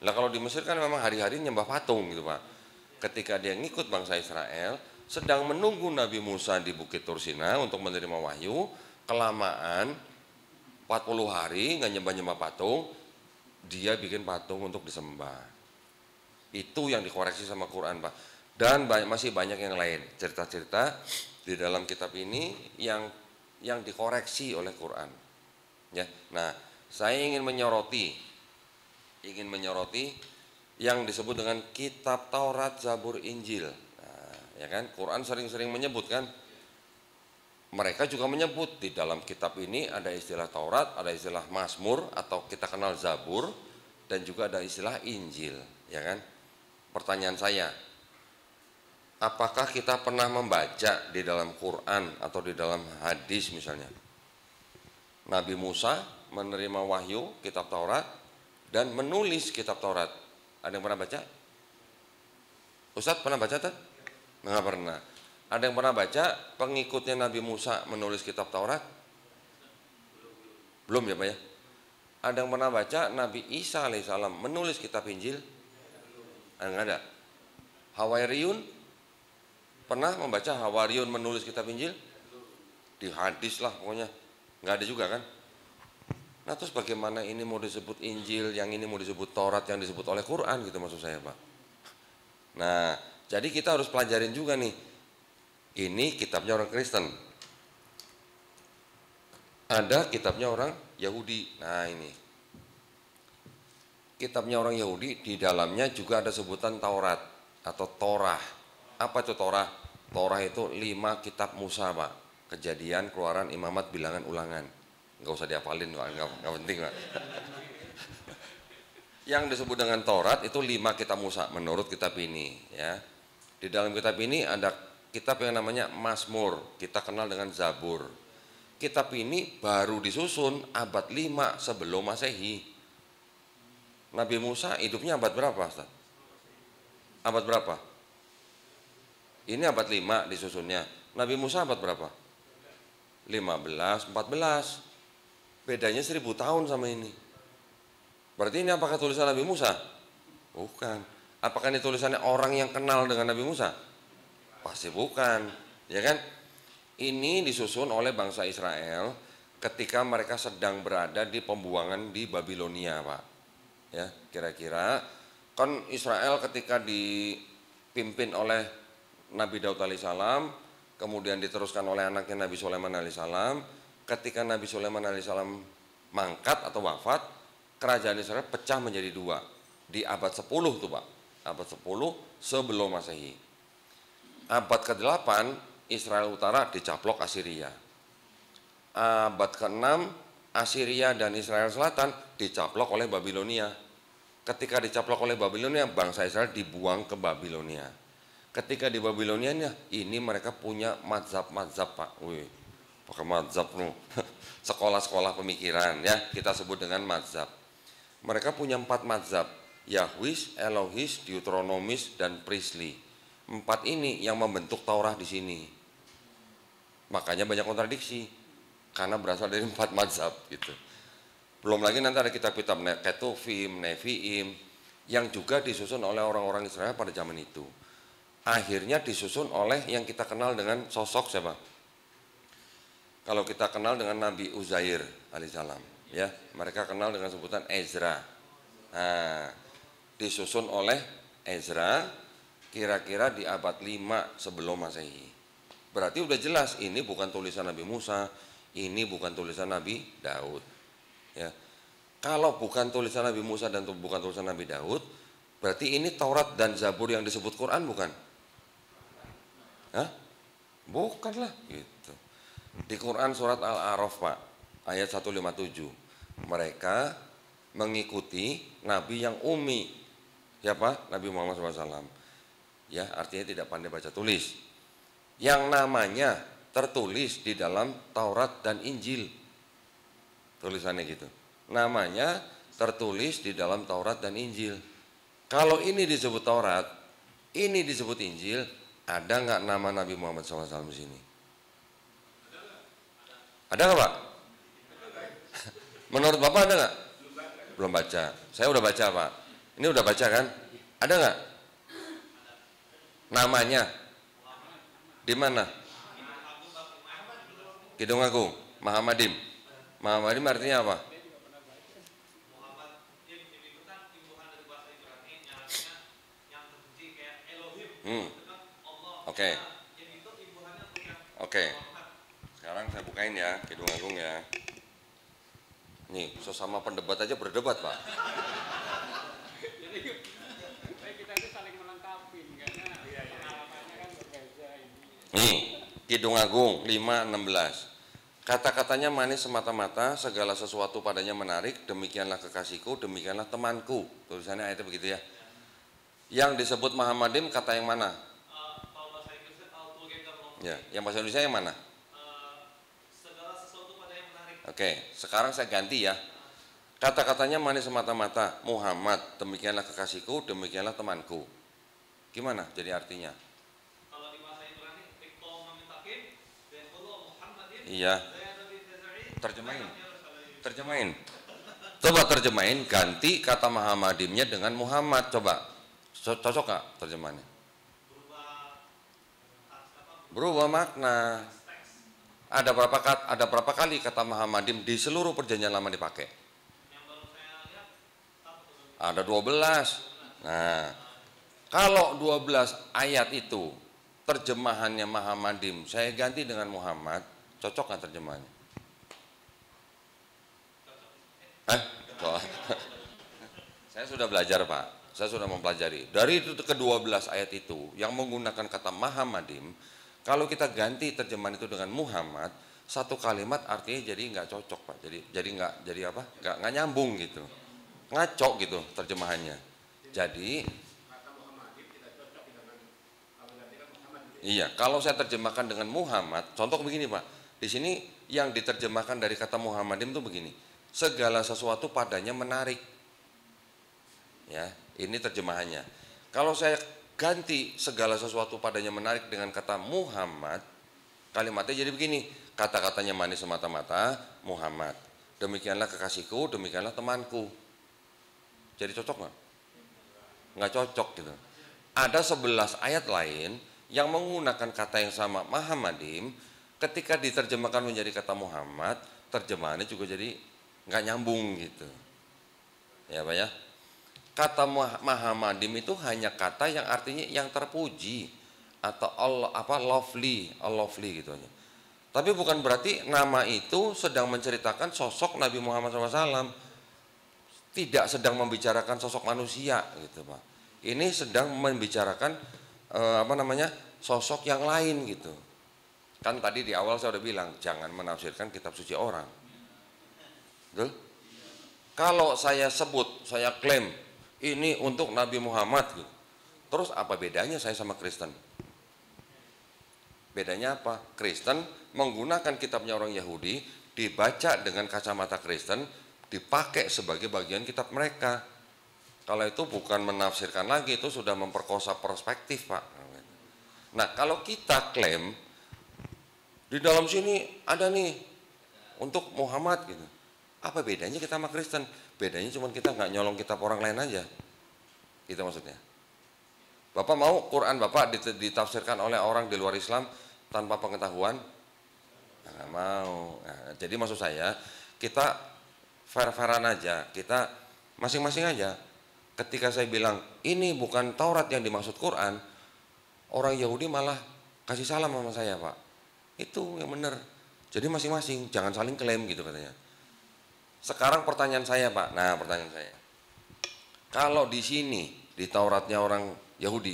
Nah, kalau di Mesir kan memang hari-hari nyembah patung gitu, Pak. Ketika dia ngikut bangsa Israel, sedang menunggu Nabi Musa di Bukit Tursina untuk menerima wahyu, kelamaan 40 hari nggak nyembah-nyembah patung, dia bikin patung untuk disembah. Itu yang dikoreksi sama Quran, Pak. Dan masih banyak yang lain, cerita-cerita di dalam kitab ini yang dikoreksi oleh Quran. Ya. Nah, saya ingin menyoroti yang disebut dengan kitab Taurat, Zabur, Injil. Nah, ya kan? Quran sering-sering menyebut kan. Mereka juga menyebut di dalam kitab ini ada istilah Taurat, ada istilah Mazmur atau kita kenal Zabur, dan juga ada istilah Injil, ya kan? Pertanyaan saya, apakah kita pernah membaca di dalam Quran atau di dalam hadis misalnya, Nabi Musa menerima wahyu kitab Taurat dan menulis kitab Taurat? Ada yang pernah baca? Ustadz pernah baca tak? Nggak pernah. Ada yang pernah baca pengikutnya Nabi Musa menulis kitab Taurat? Belum ya Pak ya? Ada yang pernah baca Nabi Isa alaihissalam menulis kitab Injil? Enggak ada. Hawariyun pernah membaca Hawariyun menulis kitab Injil? Di hadis lah pokoknya. Enggak ada juga kan? Nah, terus bagaimana ini mau disebut Injil, yang ini mau disebut Taurat, yang disebut oleh Quran gitu maksud saya, Pak. Nah, jadi kita harus pelajarin juga nih. Ini kitabnya orang Kristen. Ada kitabnya orang Yahudi. Nah, ini. Kitabnya orang Yahudi, di dalamnya juga ada sebutan Taurat atau Torah. Apa itu Torah? Torah itu 5 kitab Musa, Pak. Kejadian, Keluaran, Imamat, Bilangan, Ulangan. Enggak usah dihafalin, enggak penting, Pak. Yang disebut dengan Taurat itu 5 kitab Musa menurut kitab ini, ya. Di dalam kitab ini ada kitab yang namanya Mazmur, kita kenal dengan Zabur. Kitab ini baru disusun abad 5 sebelum Masehi. Nabi Musa hidupnya abad berapa, Ustaz? Abad berapa? Ini abad 5 disusunnya. Nabi Musa abad berapa? 15, 14. Bedanya 1000 tahun sama ini. Berarti ini apakah tulisan Nabi Musa? Bukan. Apakah ini tulisannya orang yang kenal dengan Nabi Musa? Pasti bukan, ya kan? Ini disusun oleh bangsa Israel ketika mereka sedang berada di pembuangan di Babilonia, Pak. Ya, kira-kira kan Israel ketika dipimpin oleh Nabi Daud alaihissalam, kemudian diteruskan oleh anaknya Nabi Sulaiman alaihissalam. Ketika Nabi Sulaiman alaihissalam mangkat atau wafat, kerajaan Israel pecah menjadi 2. di abad 10 tuh Pak, abad 10 sebelum Masehi. Abad ke-8 Israel Utara dicaplok Assyria. Abad ke-6 Assyria dan Israel Selatan dicaplok oleh Babilonia. Ketika dicaplok oleh Babilonia, bangsa Israel dibuang ke Babilonia. Ketika di Babilonia ini mereka punya mazhab-mazhab Pak. Wih, pakai mazhab loh. Sekolah-sekolah pemikiran ya, kita sebut dengan mazhab. Mereka punya 4 mazhab, Yahwis, Elohis, Deuteronomis, dan Priestly. 4 ini yang membentuk Taurat di sini. Makanya banyak kontradiksi karena berasal dari 4 mazhab gitu. Belum lagi nanti ada kitab-kitab Ketuvim, Neviim yang juga disusun oleh orang-orang Israel pada zaman itu. Akhirnya disusun oleh yang kita kenal dengan sosok siapa? Kalau kita kenal dengan Nabi Uzair alaihissalam, ya, mereka kenal dengan sebutan Ezra. Nah, disusun oleh Ezra kira-kira di abad 5 sebelum Masehi. Berarti udah jelas ini bukan tulisan Nabi Musa, ini bukan tulisan Nabi Daud. Ya. Kalau bukan tulisan Nabi Musa dan bukan tulisan Nabi Daud, berarti ini Taurat dan Zabur yang disebut Quran bukan? Hah? Bukanlah gitu. Di Quran surat Al-A'raf Pak, ayat 157. Mereka mengikuti Nabi yang ummi. Siapa? Nabi Muhammad SAW. Ya, artinya tidak pandai baca tulis. Yang namanya tertulis di dalam Taurat dan Injil. Tulisannya gitu. Namanya tertulis di dalam Taurat dan Injil. Kalau ini disebut Taurat, ini disebut Injil, ada nggak nama Nabi Muhammad SAW di sini? Ada nggak Pak? Menurut Bapak ada nggak? Belum baca. Saya udah baca Pak. Ini udah baca kan? Ada nggak? Namanya? Di mana? Kidung Agung, Mahamadim. Mahamadim artinya apa? Oke. Oke. Sekarang saya bukain ya, Kidung Agung ya. Nih, sesama pendebat aja berdebat, Pak. Jadi kita itu saling melengkapi karena pengalamannya kan berbeda ini. Nih, Kidung Agung 5:16. Kata-katanya manis semata-mata, segala sesuatu padanya menarik, demikianlah kekasihku, demikianlah temanku. Tulisannya ayatnya begitu ya. Yang disebut Mahamadim kata yang mana? Kalau bahasa Inggrisnya Ya, yang bahasa Indonesia yang mana? segala sesuatu pada yang menarik. Oke, sekarang saya ganti ya. Kata-katanya manis semata-mata, Muhammad, demikianlah kekasihku, demikianlah temanku. Gimana jadi artinya? Kalau di bahasa Ibrani, Iya. Terjemahin. Terjemahin. Coba terjemahin, ganti kata Muhammadimnya dengan Muhammad. Coba. Cocok gak terjemahannya? Berubah makna. Ada berapa kali kata Muhammadim di seluruh perjanjian lama dipakai? Ada 12. Nah, kalau 12 ayat itu terjemahannya Muhammadim, saya ganti dengan Muhammad, cocok nggak terjemahannya? Saya sudah belajar Pak, saya sudah mempelajari. Dari itu ke-12 ayat itu yang menggunakan kata Muhammadim, kalau kita ganti terjemahan itu dengan Muhammad, satu kalimat artinya jadi nggak cocok Pak. Jadi nggak nyambung gitu, ngaco gitu terjemahannya. Jadi iya, kalau saya terjemahkan dengan Muhammad, contoh begini Pak. Di sini yang diterjemahkan dari kata Muhammadim itu begini, segala sesuatu padanya menarik. Ya, ini terjemahannya. Kalau saya ganti segala sesuatu padanya menarik dengan kata Muhammad, kalimatnya jadi begini, kata-katanya manis semata-mata, Muhammad. Demikianlah kekasihku, demikianlah temanku. Jadi cocok nggak? Nggak cocok gitu. Ada 11 ayat lain yang menggunakan kata yang sama Muhammadim, ketika diterjemahkan menjadi kata Muhammad, terjemahannya juga jadi nggak nyambung gitu. Ya Pak ya. Kata Muhammadim itu hanya kata yang artinya yang terpuji atau lovely gitu aja. Tapi bukan berarti nama itu sedang menceritakan sosok Nabi Muhammad SAW. tidak sedang membicarakan sosok manusia gitu Pak. Ini sedang membicarakan sosok yang lain gitu. Kan tadi di awal saya udah bilang jangan menafsirkan kitab suci orang. Betul? Kalau saya sebut, saya klaim ini untuk Nabi Muhammad gitu. Terus apa bedanya saya sama Kristen? Bedanya apa? Kristen menggunakan kitabnya orang Yahudi, dibaca dengan kacamata Kristen, dipakai sebagai bagian kitab mereka. Kalau itu bukan menafsirkan lagi, itu sudah memperkosa perspektif Pak. Nah kalau kita klaim di dalam sini ada nih untuk Muhammad gitu, apa bedanya kita sama Kristen? Bedanya cuma kita nggak nyolong kitab orang lain aja, itu maksudnya. Bapak mau Quran Bapak ditafsirkan oleh orang di luar Islam tanpa pengetahuan? Nggak mau. Nah, jadi maksud saya kita fair-fairan aja, kita masing-masing aja. Ketika saya bilang ini bukan Taurat yang dimaksud Quran, orang Yahudi malah kasih salam sama saya Pak. Itu yang benar. Jadi masing-masing jangan saling klaim gitu katanya. Sekarang pertanyaan saya Pak. Nah pertanyaan saya, kalau di sini di Tauratnya orang Yahudi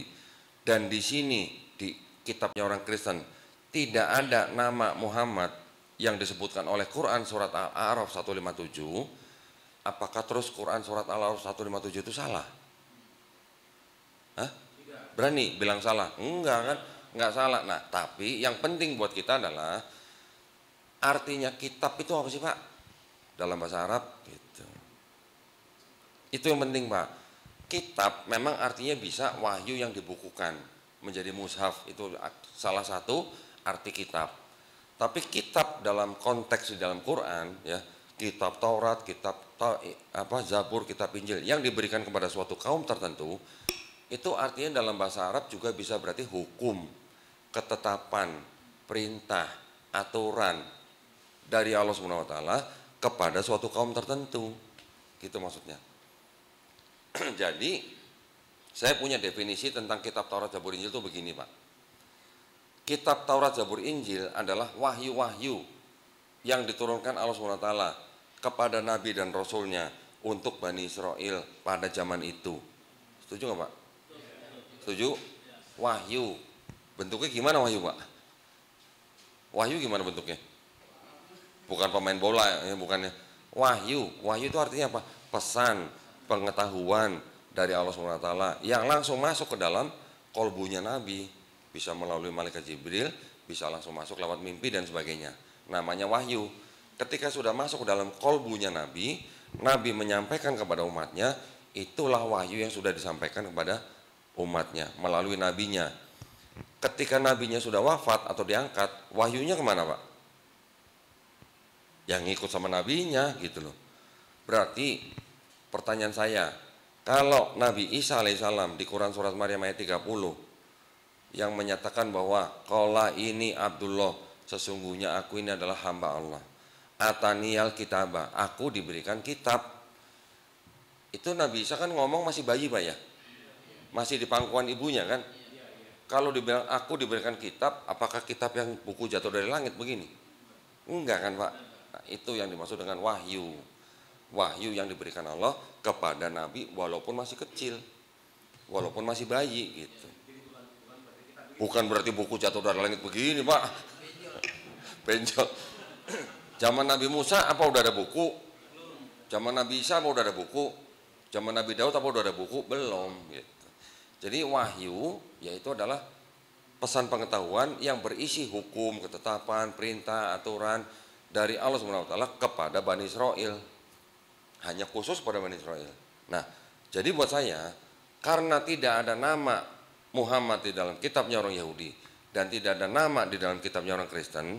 dan di sini di kitabnya orang Kristen tidak ada nama Muhammad yang disebutkan oleh Quran surat Al-A'raf 157, apakah terus Quran surat Al-A'raf 157 itu salah? Hah? Berani bilang salah? Enggak kan? Enggak salah. Nah tapi yang penting buat kita adalah artinya kitab itu apa sih Pak? Dalam bahasa Arab gitu. Itu yang penting Pak. Kitab memang artinya bisa wahyu yang dibukukan menjadi mushaf, itu salah satu arti kitab. Tapi kitab dalam konteks di dalam Quran ya, kitab Taurat, kitab Zabur, kitab Injil yang diberikan kepada suatu kaum tertentu, itu artinya dalam bahasa Arab juga bisa berarti hukum, ketetapan, perintah, aturan dari Allah Subhanahu wa taala kepada suatu kaum tertentu. Gitu maksudnya. Jadi saya punya definisi tentang kitab Taurat, Zabur, Injil itu begini Pak. Kitab Taurat, Zabur, Injil adalah wahyu-wahyu yang diturunkan Allah SWT kepada Nabi dan Rasulnya untuk Bani Israel pada zaman itu. Setuju nggak Pak? Setuju? Wahyu. Bentuknya gimana wahyu Pak? Wahyu gimana bentuknya? Bukan pemain bola ya, bukannya. Wahyu. Wahyu itu artinya apa? Pesan, pengetahuan dari Allah SWT yang langsung masuk ke dalam kolbunya Nabi, bisa melalui malaikat Jibril, bisa langsung masuk lewat mimpi dan sebagainya. Namanya wahyu. Ketika sudah masuk ke dalam kolbunya Nabi, Nabi menyampaikan kepada umatnya, itulah wahyu yang sudah disampaikan kepada umatnya melalui nabinya. Ketika nabinya sudah wafat atau diangkat, wahyunya kemana Pak? Yang ngikut sama nabinya gitu loh. Berarti pertanyaan saya, kalau Nabi Isa alaihissalam di Quran surat Maryam ayat 30 yang menyatakan bahwa qala ini Abdullah, sesungguhnya aku ini adalah hamba Allah, ataniyal kitabah, aku diberikan kitab. Itu Nabi Isa kan ngomong masih bayi Pak ya, masih di pangkuan ibunya kan. Kalau dibilang aku diberikan kitab, apakah kitab yang buku jatuh dari langit begini? Enggak kan Pak. Nah, itu yang dimaksud dengan wahyu. Wahyu yang diberikan Allah kepada Nabi walaupun masih kecil, walaupun masih bayi gitu. Bukan berarti buku jatuh dari langit begini Pak. Benjol. Zaman Nabi Musa apa udah ada buku? Zaman Nabi Isa apa udah ada buku? Zaman Nabi Daud apa udah ada buku? Belum gitu. Jadi wahyu yaitu adalah pesan pengetahuan yang berisi hukum, ketetapan, perintah, aturan dari Allah SWT kepada Bani Israel. Hanya khusus pada Bani Israel. Nah, jadi buat saya, karena tidak ada nama Muhammad di dalam kitabnya orang Yahudi dan tidak ada nama di dalam kitabnya orang Kristen,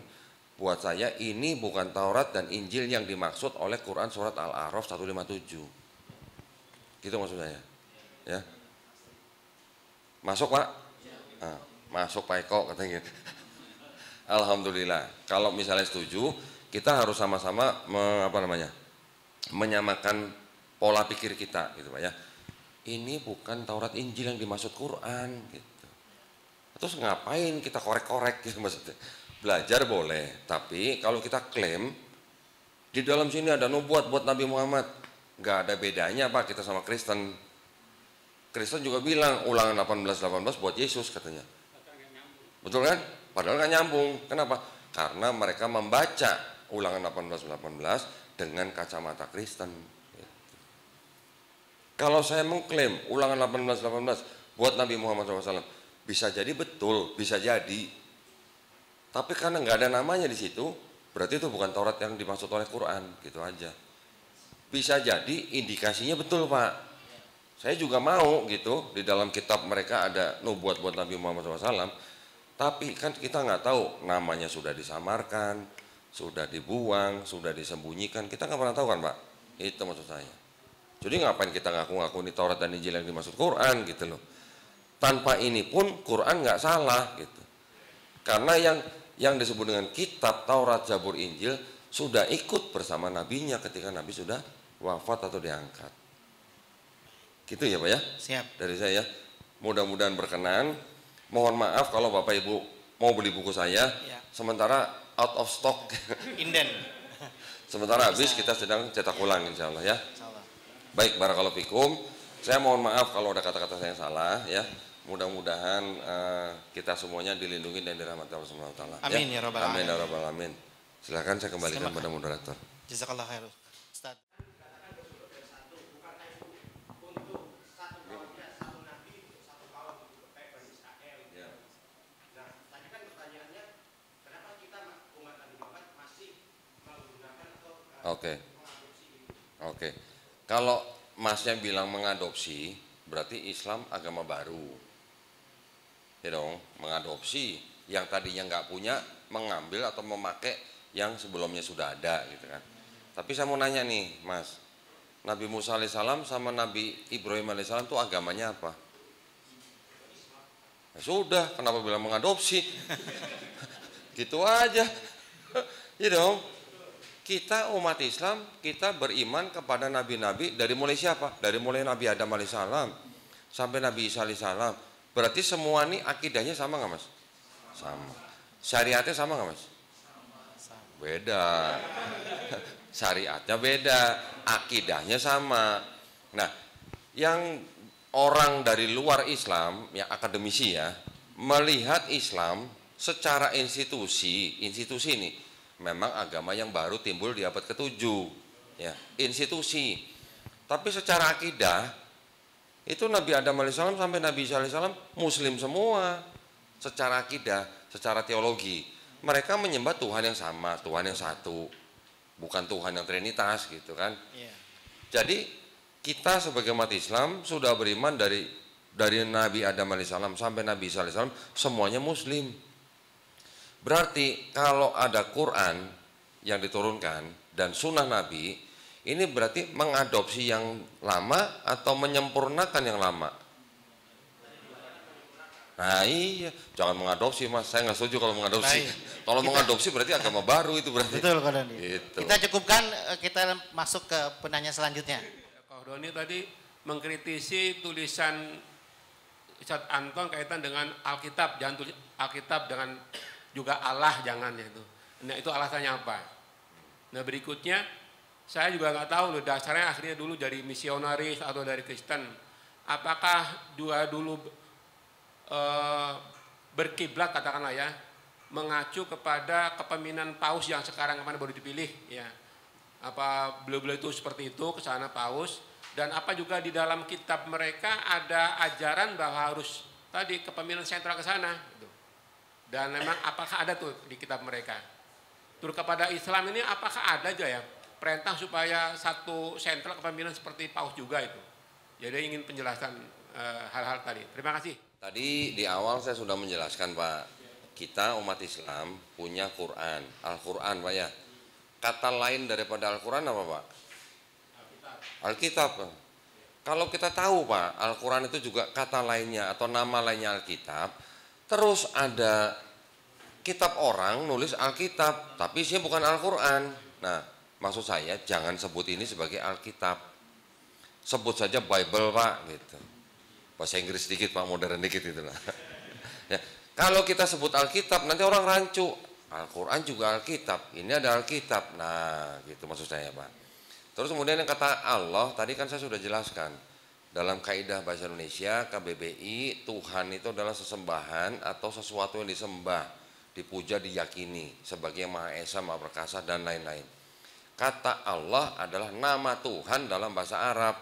buat saya ini bukan Taurat dan Injil yang dimaksud oleh Quran surat Al-A'raf 157. Gitu maksud saya. Ya. Masuk Pak? Nah, masuk Pak Eko katanya gitu. Alhamdulillah. Kalau misalnya setuju, kita harus sama-sama menyamakan pola pikir kita gitu Pak ya. Ini bukan Taurat Injil yang dimaksud Quran gitu. Terus ngapain kita korek-korek gitu maksudnya. Belajar boleh, tapi kalau kita klaim di dalam sini ada nubuat buat Nabi Muhammad, nggak ada bedanya Pak kita sama Kristen. Kristen juga bilang Ulangan 18:18 buat Yesus katanya. Betul kan? Padahal nggak nyambung. Kenapa? Karena mereka membaca Ulangan 18:18 dengan kacamata Kristen. Kalau saya mengklaim Ulangan 18:18 buat Nabi Muhammad SAW, bisa jadi betul, bisa jadi. Tapi karena nggak ada namanya di situ, berarti itu bukan Taurat yang dimaksud oleh Quran, gitu aja. Bisa jadi indikasinya betul Pak. Saya juga mau gitu, di dalam kitab mereka ada nubuat buat Nabi Muhammad SAW, tapi kan kita nggak tahu namanya sudah disamarkan, sudah dibuang, sudah disembunyikan, kita nggak pernah tahu kan Pak. Itu maksud saya. Jadi ngapain kita ngaku-ngaku ini Taurat dan Injil yang dimaksud Quran gitu loh. Tanpa ini pun Quran nggak salah gitu. Karena yang disebut dengan kitab Taurat, Zabur, Injil sudah ikut bersama nabinya ketika nabi sudah wafat atau diangkat. Gitu ya Pak ya? Siap. Dari saya. Mudah-mudahan berkenan. Mohon maaf kalau Bapak Ibu mau beli buku saya, Ya. sementara out of stock. Inden. Sementara habis kita sedang cetak ulang insya Allah ya. Insyaallah. Baik, barakallahu fikum. Saya mohon maaf kalau ada kata-kata saya yang salah ya. Mudah-mudahan kita semuanya dilindungi dan dirahmati Allah Subhanahu wa taala. Amin ya rabbal Amin ya alamin. rabbal alamin. Silakan saya kembalikan pada moderator. Jazakallah khair. Ustaz. Oke. Oke. Kalau Masnya bilang mengadopsi, berarti Islam agama baru. Ya dong, mengadopsi yang tadinya nggak punya, mengambil atau memakai yang sebelumnya sudah ada gitu kan. Tapi saya mau nanya nih, Mas. Nabi Musa alaihissalam sama Nabi Ibrahim alaihissalam itu agamanya apa? Ya sudah, kenapa bilang mengadopsi? Gitu aja. Ya dong. Kita umat Islam, kita beriman kepada nabi-nabi dari mulai siapa? Dari mulai Nabi Adam alaihissalam sampai Nabi Isa alaihissalam. Berarti semua ini akidahnya sama nggak Mas? Sama. Syariatnya sama nggak Mas? Beda. Syariatnya beda, akidahnya sama. Nah, yang orang dari luar Islam, yang akademisi ya, melihat Islam secara institusi ini memang agama yang baru timbul di abad ke-7 ya, institusi. Tapi secara akidah itu Nabi Adam alaihissalam sampai Nabi Isa alaihissalam muslim semua. Secara akidah, secara teologi, mereka menyembah Tuhan yang sama, Tuhan yang satu, bukan Tuhan yang trinitas gitu kan. Iya. Jadi kita sebagai umat Islam sudah beriman dari Nabi Adam alaihissalam sampai Nabi Isa alaihissalam semuanya muslim. Berarti kalau ada Quran yang diturunkan dan sunnah Nabi, ini berarti mengadopsi yang lama atau menyempurnakan yang lama? Nah iya, jangan mengadopsi Mas, saya nggak setuju kalau mengadopsi. Kalau mengadopsi berarti agama baru itu berarti. Betul Kak Doni. Gitu. Kita cukupkan, kita masuk ke penanya selanjutnya. Kak Doni tadi mengkritisi tulisan Ustadz Anton kaitan dengan Alkitab, jangan tulis Alkitab dengan juga Allah jangan ya itu. Nah itu alasannya apa? Nah berikutnya saya juga nggak tahu loh dasarnya akhirnya dulu dari misionaris atau dari Kristen. Apakah dulu berkiblat katakanlah ya mengacu kepada kepemimpinan Paus yang sekarang kemana baru dipilih ya. Apa beliau-beliau itu seperti itu ke sana Paus dan apa juga di dalam kitab mereka ada ajaran bahwa harus tadi kepemimpinan sentral ke sana gitu. Dan memang apakah ada tuh di kitab mereka? Terus kepada Islam ini apakah ada aja ya perintah supaya satu sentral kepemimpinan seperti Paus juga itu? Jadi ingin penjelasan hal-hal tadi. Terima kasih. Tadi di awal saya sudah menjelaskan Pak, kita umat Islam punya Quran, Al-Quran Pak ya. Kata lain daripada Al-Quran apa Pak? Alkitab. Kalau kita tahu Pak, Al-Quran itu juga kata lainnya atau nama lainnya Alkitab. Terus ada kitab orang nulis Alkitab, tapi isinya bukan Al-Quran. Nah, maksud saya jangan sebut ini sebagai Alkitab. Sebut saja Bible Pak gitu. Bahasa Inggris sedikit Pak, modern dikit itulah. Ya, kalau kita sebut Alkitab nanti orang rancu. Al-Quran juga Alkitab, ini ada Alkitab. Nah, gitu maksud saya Pak. Terus kemudian yang kata Allah, tadi kan saya sudah jelaskan. Dalam kaidah bahasa Indonesia, KBBI, Tuhan itu adalah sesembahan atau sesuatu yang disembah, dipuja, diyakini sebagai yang Maha Esa, Maha Perkasa, dan lain-lain. Kata Allah adalah nama Tuhan dalam bahasa Arab.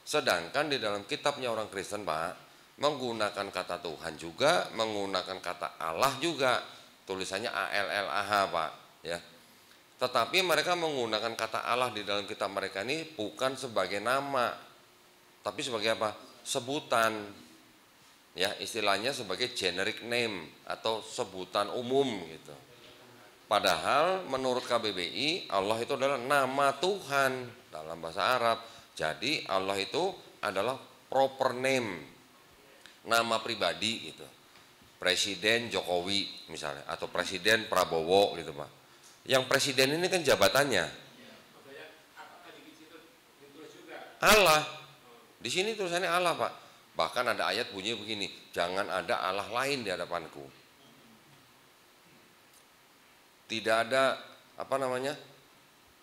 Sedangkan di dalam kitabnya orang Kristen, Pak, menggunakan kata Tuhan juga, menggunakan kata Allah juga. Tulisannya ALLAH, Pak, ya. Tetapi mereka menggunakan kata Allah di dalam kitab mereka ini bukan sebagai nama, tapi sebagai apa? Sebutan. Ya, istilahnya sebagai generic name atau sebutan umum gitu. Padahal menurut KBBI Allah itu adalah nama Tuhan dalam bahasa Arab. Jadi Allah itu adalah proper name, nama pribadi gitu. Presiden Jokowi misalnya atau Presiden Prabowo gitu, Pak. Yang presiden ini kan jabatannya Allah. Di sini tulisannya Allah, Pak. Bahkan ada ayat bunyi begini, jangan ada Allah lain di hadapanku. Tidak ada apa namanya?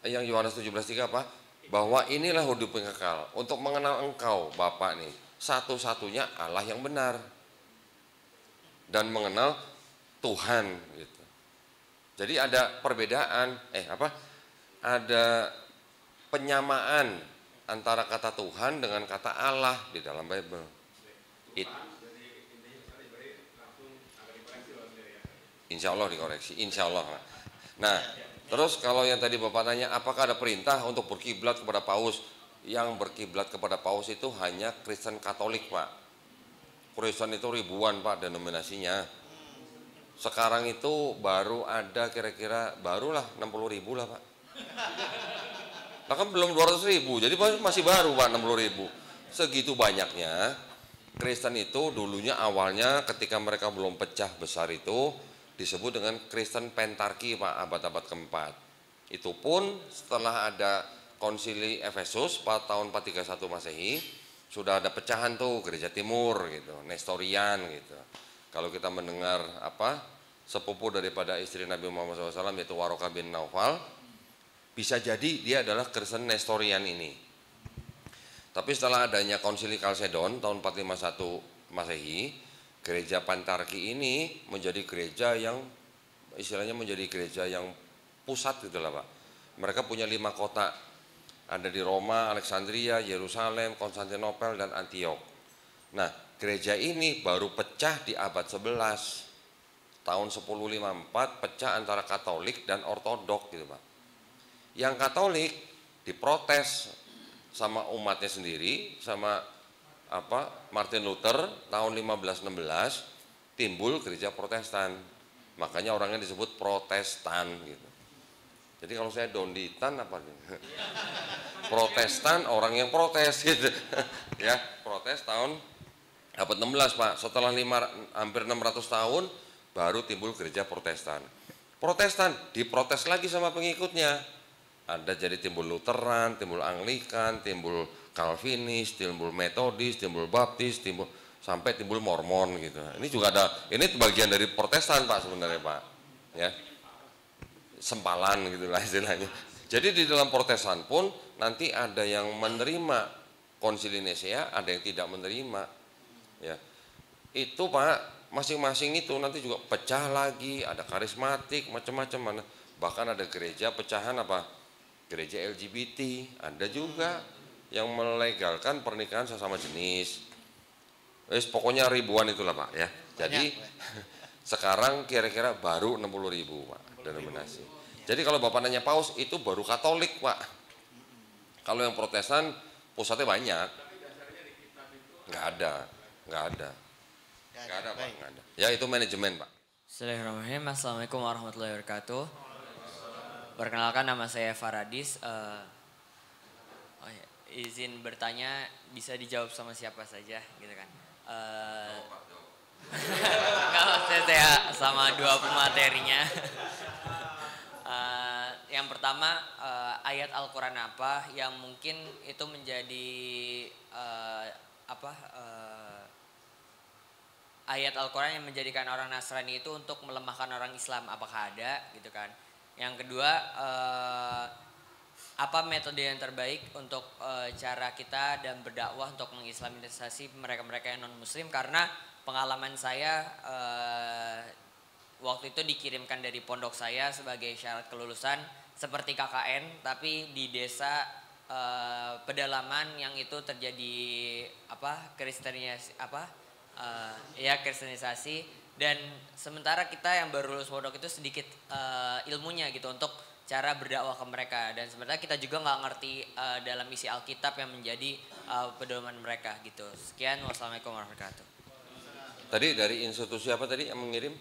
Yang Yohanes 17:3 apa? Bahwa inilah hidup yang kekal, untuk mengenal Engkau Bapa nih, satu-satunya Allah yang benar, dan mengenal Tuhan gitu. Jadi ada perbedaan, ada penyamaan antara kata Tuhan dengan kata Allah di dalam Bible. Insya Allah dikoreksi, insya Allah. Nah, terus kalau yang tadi Bapak tanya, apakah ada perintah untuk berkiblat kepada Paus? Yang berkiblat kepada Paus itu hanya Kristen Katolik, Pak. Kristen itu ribuan, Pak, denominasinya. Sekarang itu baru ada kira-kira barulah 60.000 lah, Pak. Nah kan belum 200.000, jadi masih baru, Pak, 60.000. Segitu banyaknya Kristen itu dulunya awalnya ketika mereka belum pecah besar itu disebut dengan Kristen Pentarki, Pak, abad-abad keempat. Itu pun setelah ada konsili Efesus pada tahun 431 Masehi sudah ada pecahan tuh, gereja timur gitu, Nestorian gitu. Kalau kita mendengar sepupu daripada istri Nabi Muhammad SAW yaitu Warokah bin Naufal, bisa jadi dia adalah Kristen Nestorian ini. Tapi setelah adanya konsili Kalsedon tahun 451 Masehi, gereja Pentarki ini menjadi gereja yang istilahnya menjadi gereja yang pusat gitu lah, Pak. Mereka punya 5 kota, ada di Roma, Alexandria, Yerusalem, Konstantinopel, dan Antiok. Nah, gereja ini baru pecah di abad 11, tahun 1054 pecah antara Katolik dan Ortodok gitu, Pak. Yang Katolik diprotes sama umatnya sendiri, sama Martin Luther tahun 1516 timbul gereja Protestan. Makanya orangnya disebut Protestan gitu. Jadi kalau saya donditan Protestan orang yang protes gitu. Ya, protes tahun abad 16, Pak. Setelah hampir 600 tahun baru timbul gereja Protestan. Protestan diprotes lagi sama pengikutnya. Ada jadi timbul Lutheran, timbul Anglikan, timbul Calvinis, timbul Metodis, timbul Baptis, sampai timbul Mormon gitu. Ini juga ada, ini bagian dari Protestan, Pak, sebenarnya, Pak. Ya. Sempalan gitulah istilahnya. Jadi di dalam Protestan pun nanti ada yang menerima Konsili Nisea, ada yang tidak menerima. Ya. Itu, Pak, masing-masing itu nanti juga pecah lagi, ada karismatik, macam-macam. Bahkan ada gereja pecahan gereja LGBT, ada juga yang melegalkan pernikahan sesama jenis. Pokoknya ribuan itulah, Pak, ya. Jadi sekarang kira-kira baru 60.000, Pak, denominasi. Jadi kalau Bapak nanya Paus itu baru Katolik, Pak. Kalau yang Protestan pusatnya banyak. Nggak ada, Pak, nggak ada. Ya itu manajemen, Pak. Bismillahirrahmanirrahim. Assalamualaikum warahmatullahi wabarakatuh. Perkenalkan, nama saya Faradis. Izin bertanya, bisa dijawab sama siapa saja gitu kan. Kalau saya sama dua pematerinya. Yang pertama, ayat Al-Quran apa yang mungkin itu menjadi ayat Al-Quran yang menjadikan orang Nasrani itu untuk melemahkan orang Islam, apakah ada gitu kan. Yang kedua, apa metode yang terbaik untuk cara kita dan berdakwah untuk mengislamisasi mereka-mereka yang non muslim, karena pengalaman saya waktu itu dikirimkan dari pondok saya sebagai syarat kelulusan seperti KKN, tapi di desa pedalaman yang itu terjadi kristenisasi, dan sementara kita yang baru lulus pondok itu sedikit ilmunya gitu untuk cara berdakwah ke mereka, dan sebenarnya kita juga nggak ngerti dalam isi Alkitab yang menjadi pedoman mereka gitu. Sekian, wassalamualaikum warahmatullahi wabarakatuh. Tadi dari institusi apa tadi yang mengirim?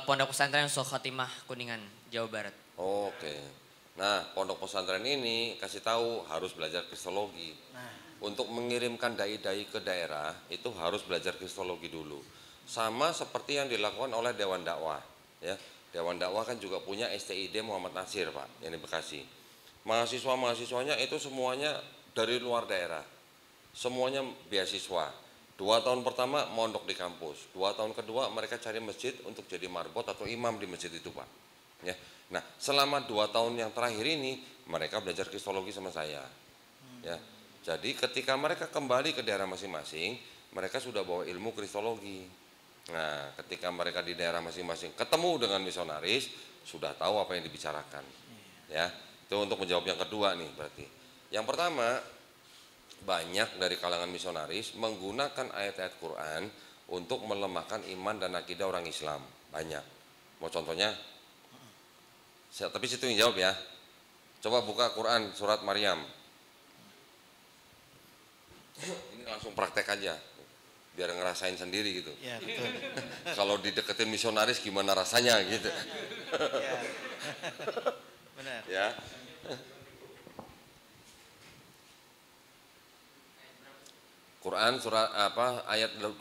Pondok Pesantren Nusuk Khotimah Kuningan, Jawa Barat. Oke. Nah, pondok pesantren ini kasih tahu harus belajar kristologi. Untuk mengirimkan dai-dai ke daerah itu harus belajar kristologi dulu. Sama seperti yang dilakukan oleh Dewan Dakwah, ya. Dewan Dakwah kan juga punya STID Muhammad Nasir, Pak, yang di Bekasi. Mahasiswa-mahasiswanya itu semuanya dari luar daerah. Semuanya beasiswa. 2 tahun pertama mondok di kampus. 2 tahun kedua mereka cari masjid untuk jadi marbot atau imam di masjid itu, Pak. Ya. Nah, selama 2 tahun yang terakhir ini mereka belajar kristologi sama saya. Ya. Jadi ketika mereka kembali ke daerah masing-masing, mereka sudah bawa ilmu kristologi. Nah, ketika mereka di daerah masing-masing ketemu dengan misionaris, sudah tahu apa yang dibicarakan. Ya, itu untuk menjawab yang kedua nih berarti. Yang pertama, banyak dari kalangan misionaris menggunakan ayat-ayat Quran untuk melemahkan iman dan akidah orang Islam. Banyak. Mau contohnya? Tapi situ yang jawab ya. Coba buka Quran surat Maryam. Ini langsung praktek aja. Biar ngerasain sendiri gitu. Ya, betul. Kalau dideketin misionaris gimana rasanya gitu. Ya. Benar. Ya. Quran surat ayat 28.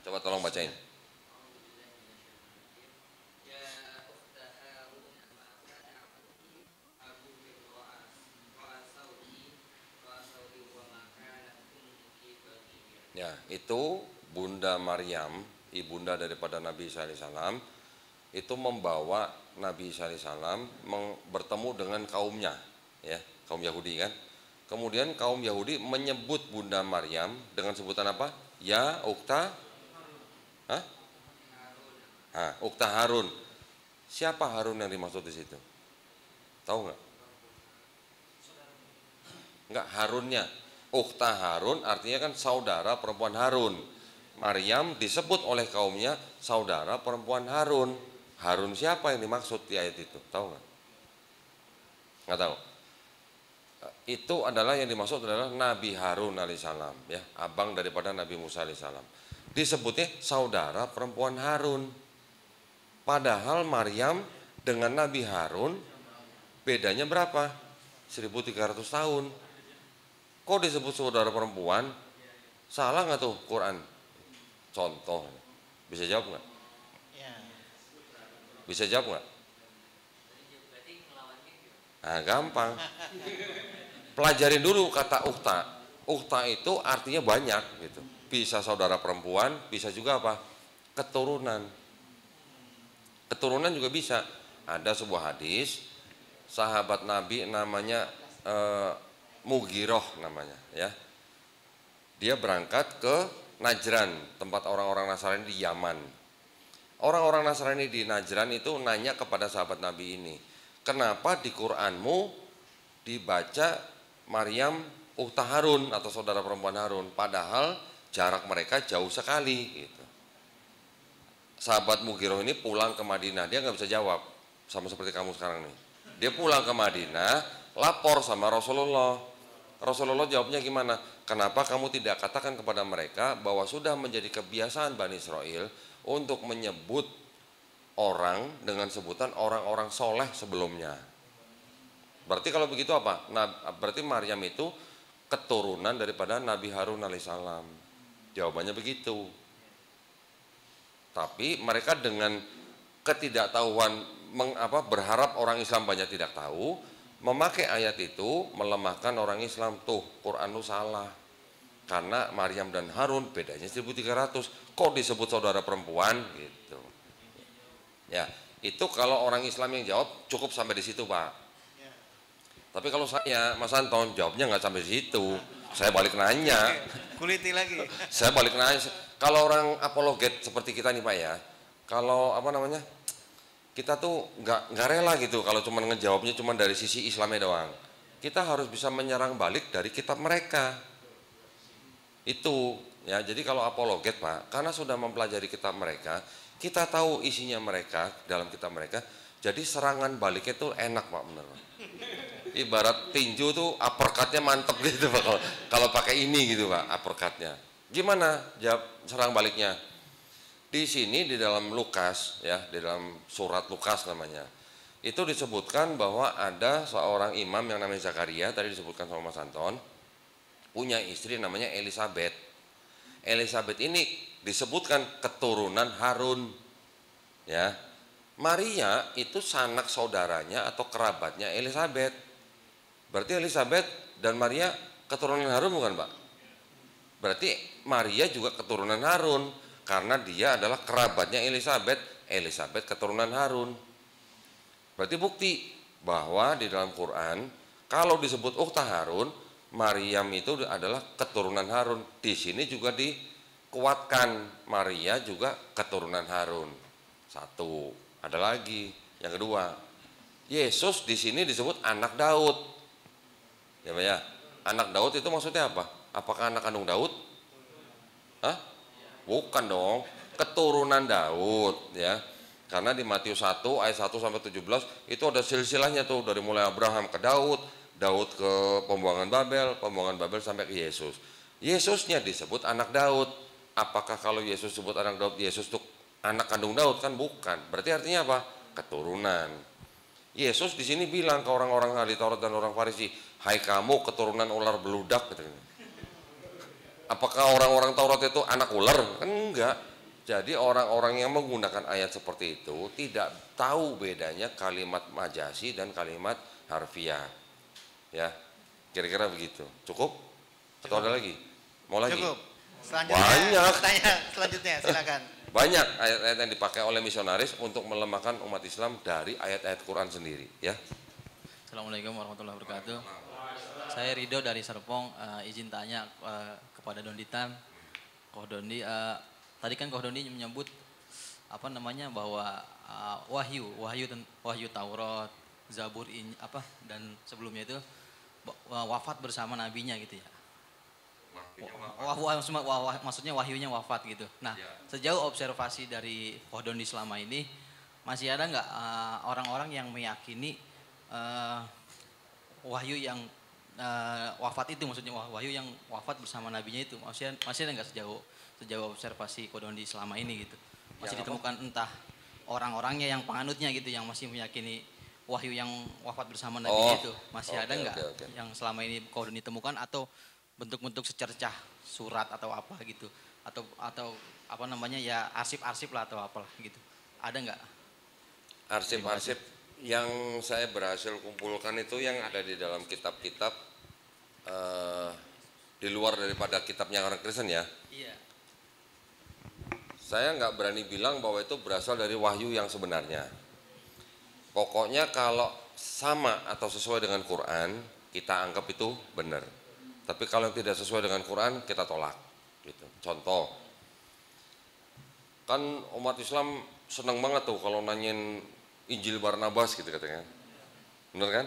Coba tolong bacain. Ya, itu Bunda Maryam, ibunda daripada Nabi Isa alaihissalam, itu membawa Nabi Isa alaihissalam bertemu dengan kaumnya, ya, kaum Yahudi kan. Kemudian kaum Yahudi menyebut Bunda Maryam dengan sebutan apa? Ya, Ukta, Ukta Harun. Siapa Harun yang dimaksud di situ? Tahu nggak? Nggak, Harunnya. Ukta Harun artinya kan saudara perempuan Harun. Maryam disebut oleh kaumnya saudara perempuan Harun. Harun siapa yang dimaksud di ayat itu? Tahu nggak? Nggak tahu. Itu adalah yang dimaksud adalah Nabi Harun alaihissalam, ya, abang daripada Nabi Musa alaihissalam. Disebutnya saudara perempuan Harun. Padahal Maryam dengan Nabi Harun bedanya berapa? 1300 tahun. Kok disebut saudara perempuan? Salah nggak tuh Quran? Contoh, bisa jawab nggak? Ya. Bisa jawab nggak? Nah, gampang. Pelajarin dulu kata ukta. Ukta itu artinya banyak gitu. Bisa saudara perempuan, bisa juga apa? Keturunan. Keturunan juga bisa. Ada sebuah hadis, sahabat Nabi namanya Mugiroh namanya, ya. Dia berangkat ke Najran, tempat orang-orang Nasrani di Yaman. Orang-orang Nasrani di Najran itu nanya kepada sahabat Nabi ini, kenapa di Quranmu dibaca Maryam Ukhta Harun atau saudara perempuan Harun, padahal jarak mereka jauh sekali gitu. Sahabat Mugiroh ini pulang ke Madinah, dia nggak bisa jawab, sama seperti kamu sekarang nih. Dia pulang ke Madinah, lapor sama Rasulullah. Rasulullah jawabnya gimana? Kenapa kamu tidak katakan kepada mereka bahwa sudah menjadi kebiasaan Bani Israel untuk menyebut orang dengan sebutan orang-orang soleh sebelumnya. Berarti kalau begitu apa? Nah, berarti Maryam itu keturunan daripada Nabi Harun alaihissalam. Jawabannya begitu. Tapi mereka dengan ketidaktahuan berharap orang Islam banyak tidak tahu, memakai ayat itu melemahkan orang Islam. Tuh Quran lu salah, karena Maryam dan Harun bedanya 1300, kok disebut saudara perempuan gitu ya. Itu kalau orang Islam yang jawab cukup sampai di situ, Pak. Tapi kalau saya, Mas Anton, jawabnya nggak sampai di situ. Saya balik nanya. Kuliti lagi. Saya balik nanya. Kalau orang apologet seperti kita nih, Pak ya, kalau apa namanya, kita tuh nggak rela gitu kalau cuma ngejawabnya cuma dari sisi Islamnya doang. Kita harus bisa menyerang balik dari kitab mereka. Itu ya. Jadi kalau apologet, Pak, karena sudah mempelajari kitab mereka, kita tahu isinya mereka dalam kitab mereka. Jadi serangan baliknya tuh enak, Pak, bener. Ibarat tinju tuh uppercutnya mantep gitu, Pak. Kalau pakai ini gitu, Pak, uppercutnya. Gimana jawab serang baliknya? Di sini di dalam Lukas ya, di dalam surat Lukas namanya, itu disebutkan bahwa ada seorang imam yang namanya Zakaria, tadi disebutkan sama Mas Anton, punya istri namanya Elisabeth. Elisabeth ini disebutkan keturunan Harun. Ya. Maria itu sanak saudaranya atau kerabatnya Elisabeth. Berarti Elisabeth dan Maria keturunan Harun bukan, Pak? Berarti Maria juga keturunan Harun karena dia adalah kerabatnya Elisabeth. Elisabeth keturunan Harun. Berarti bukti bahwa di dalam Quran kalau disebut Ukhta Harun, Maryam itu adalah keturunan Harun. Di sini juga dikuatkan Maria juga keturunan Harun. Satu, ada lagi. Yang kedua, Yesus di sini disebut anak Daud. Ya, Pak ya. Anak Daud itu maksudnya apa? Apakah anak kandung Daud? Hah? Bukan dong. Keturunan Daud, ya. Karena di Matius 1 ayat 1 sampai 17 itu ada silsilahnya tuh dari mulai Abraham ke Daud, Daud ke pembuangan Babel sampai ke Yesus. Yesusnya disebut anak Daud. Apakah kalau Yesus disebut anak Daud, Yesus itu anak kandung Daud? Kan bukan. Berarti artinya apa? Keturunan. Yesus di sini bilang ke orang-orang ahli Taurat dan orang Farisi, "Hai kamu keturunan ular beludak," gitu. Apakah orang-orang Taurat itu anak ular? Kan enggak. Jadi orang-orang yang menggunakan ayat seperti itu tidak tahu bedanya kalimat majasi dan kalimat harfiah. Ya, kira-kira begitu. Cukup? Atau ada lagi? Mau lagi? Cukup. Selanjutnya, Banyak. Tanya selanjutnya, silakan. Banyak ayat-ayat yang dipakai oleh misionaris untuk melemahkan umat Islam dari ayat-ayat Quran sendiri. Ya. Assalamualaikum warahmatullahi wabarakatuh. Saya Rido dari Serpong. Izin tanya kepada Donditan, Koh Dondi. Tadi kan Koh Dondi menyebut apa namanya bahwa wahyu Taurat, Zabur dan sebelumnya itu wafat bersama nabinya gitu ya. Maksudnya wahyunya wafat gitu. Nah, sejauh observasi dari Koh Dondi selama ini masih ada nggak orang-orang yang meyakini wahyu yang wafat itu, maksudnya wahyu yang wafat bersama nabinya itu masih ada nggak sejauh observasi Koh Dondi selama ini gitu? Masih ditemukan entah orang-orangnya yang penganutnya gitu yang masih meyakini wahyu yang wafat bersama nabinya itu masih ada nggak yang selama ini Koh Dondi temukan, atau bentuk-bentuk secercah surat atau apa gitu, atau apa namanya ya arsip-arsip lah atau apalah gitu, ada nggak? Arsip-arsip yang saya berhasil kumpulkan itu yang ada di dalam kitab-kitab di luar daripada kitabnya orang Kristen ya. Iya. Saya nggak berani bilang bahwa itu berasal dari wahyu yang sebenarnya. Pokoknya kalau sama atau sesuai dengan Quran, kita anggap itu benar. Tapi kalau yang tidak sesuai dengan Quran, kita tolak. Gitu. Contoh, kan umat Islam seneng banget tuh kalau nanyain Injil Barnabas gitu katanya. Bener kan?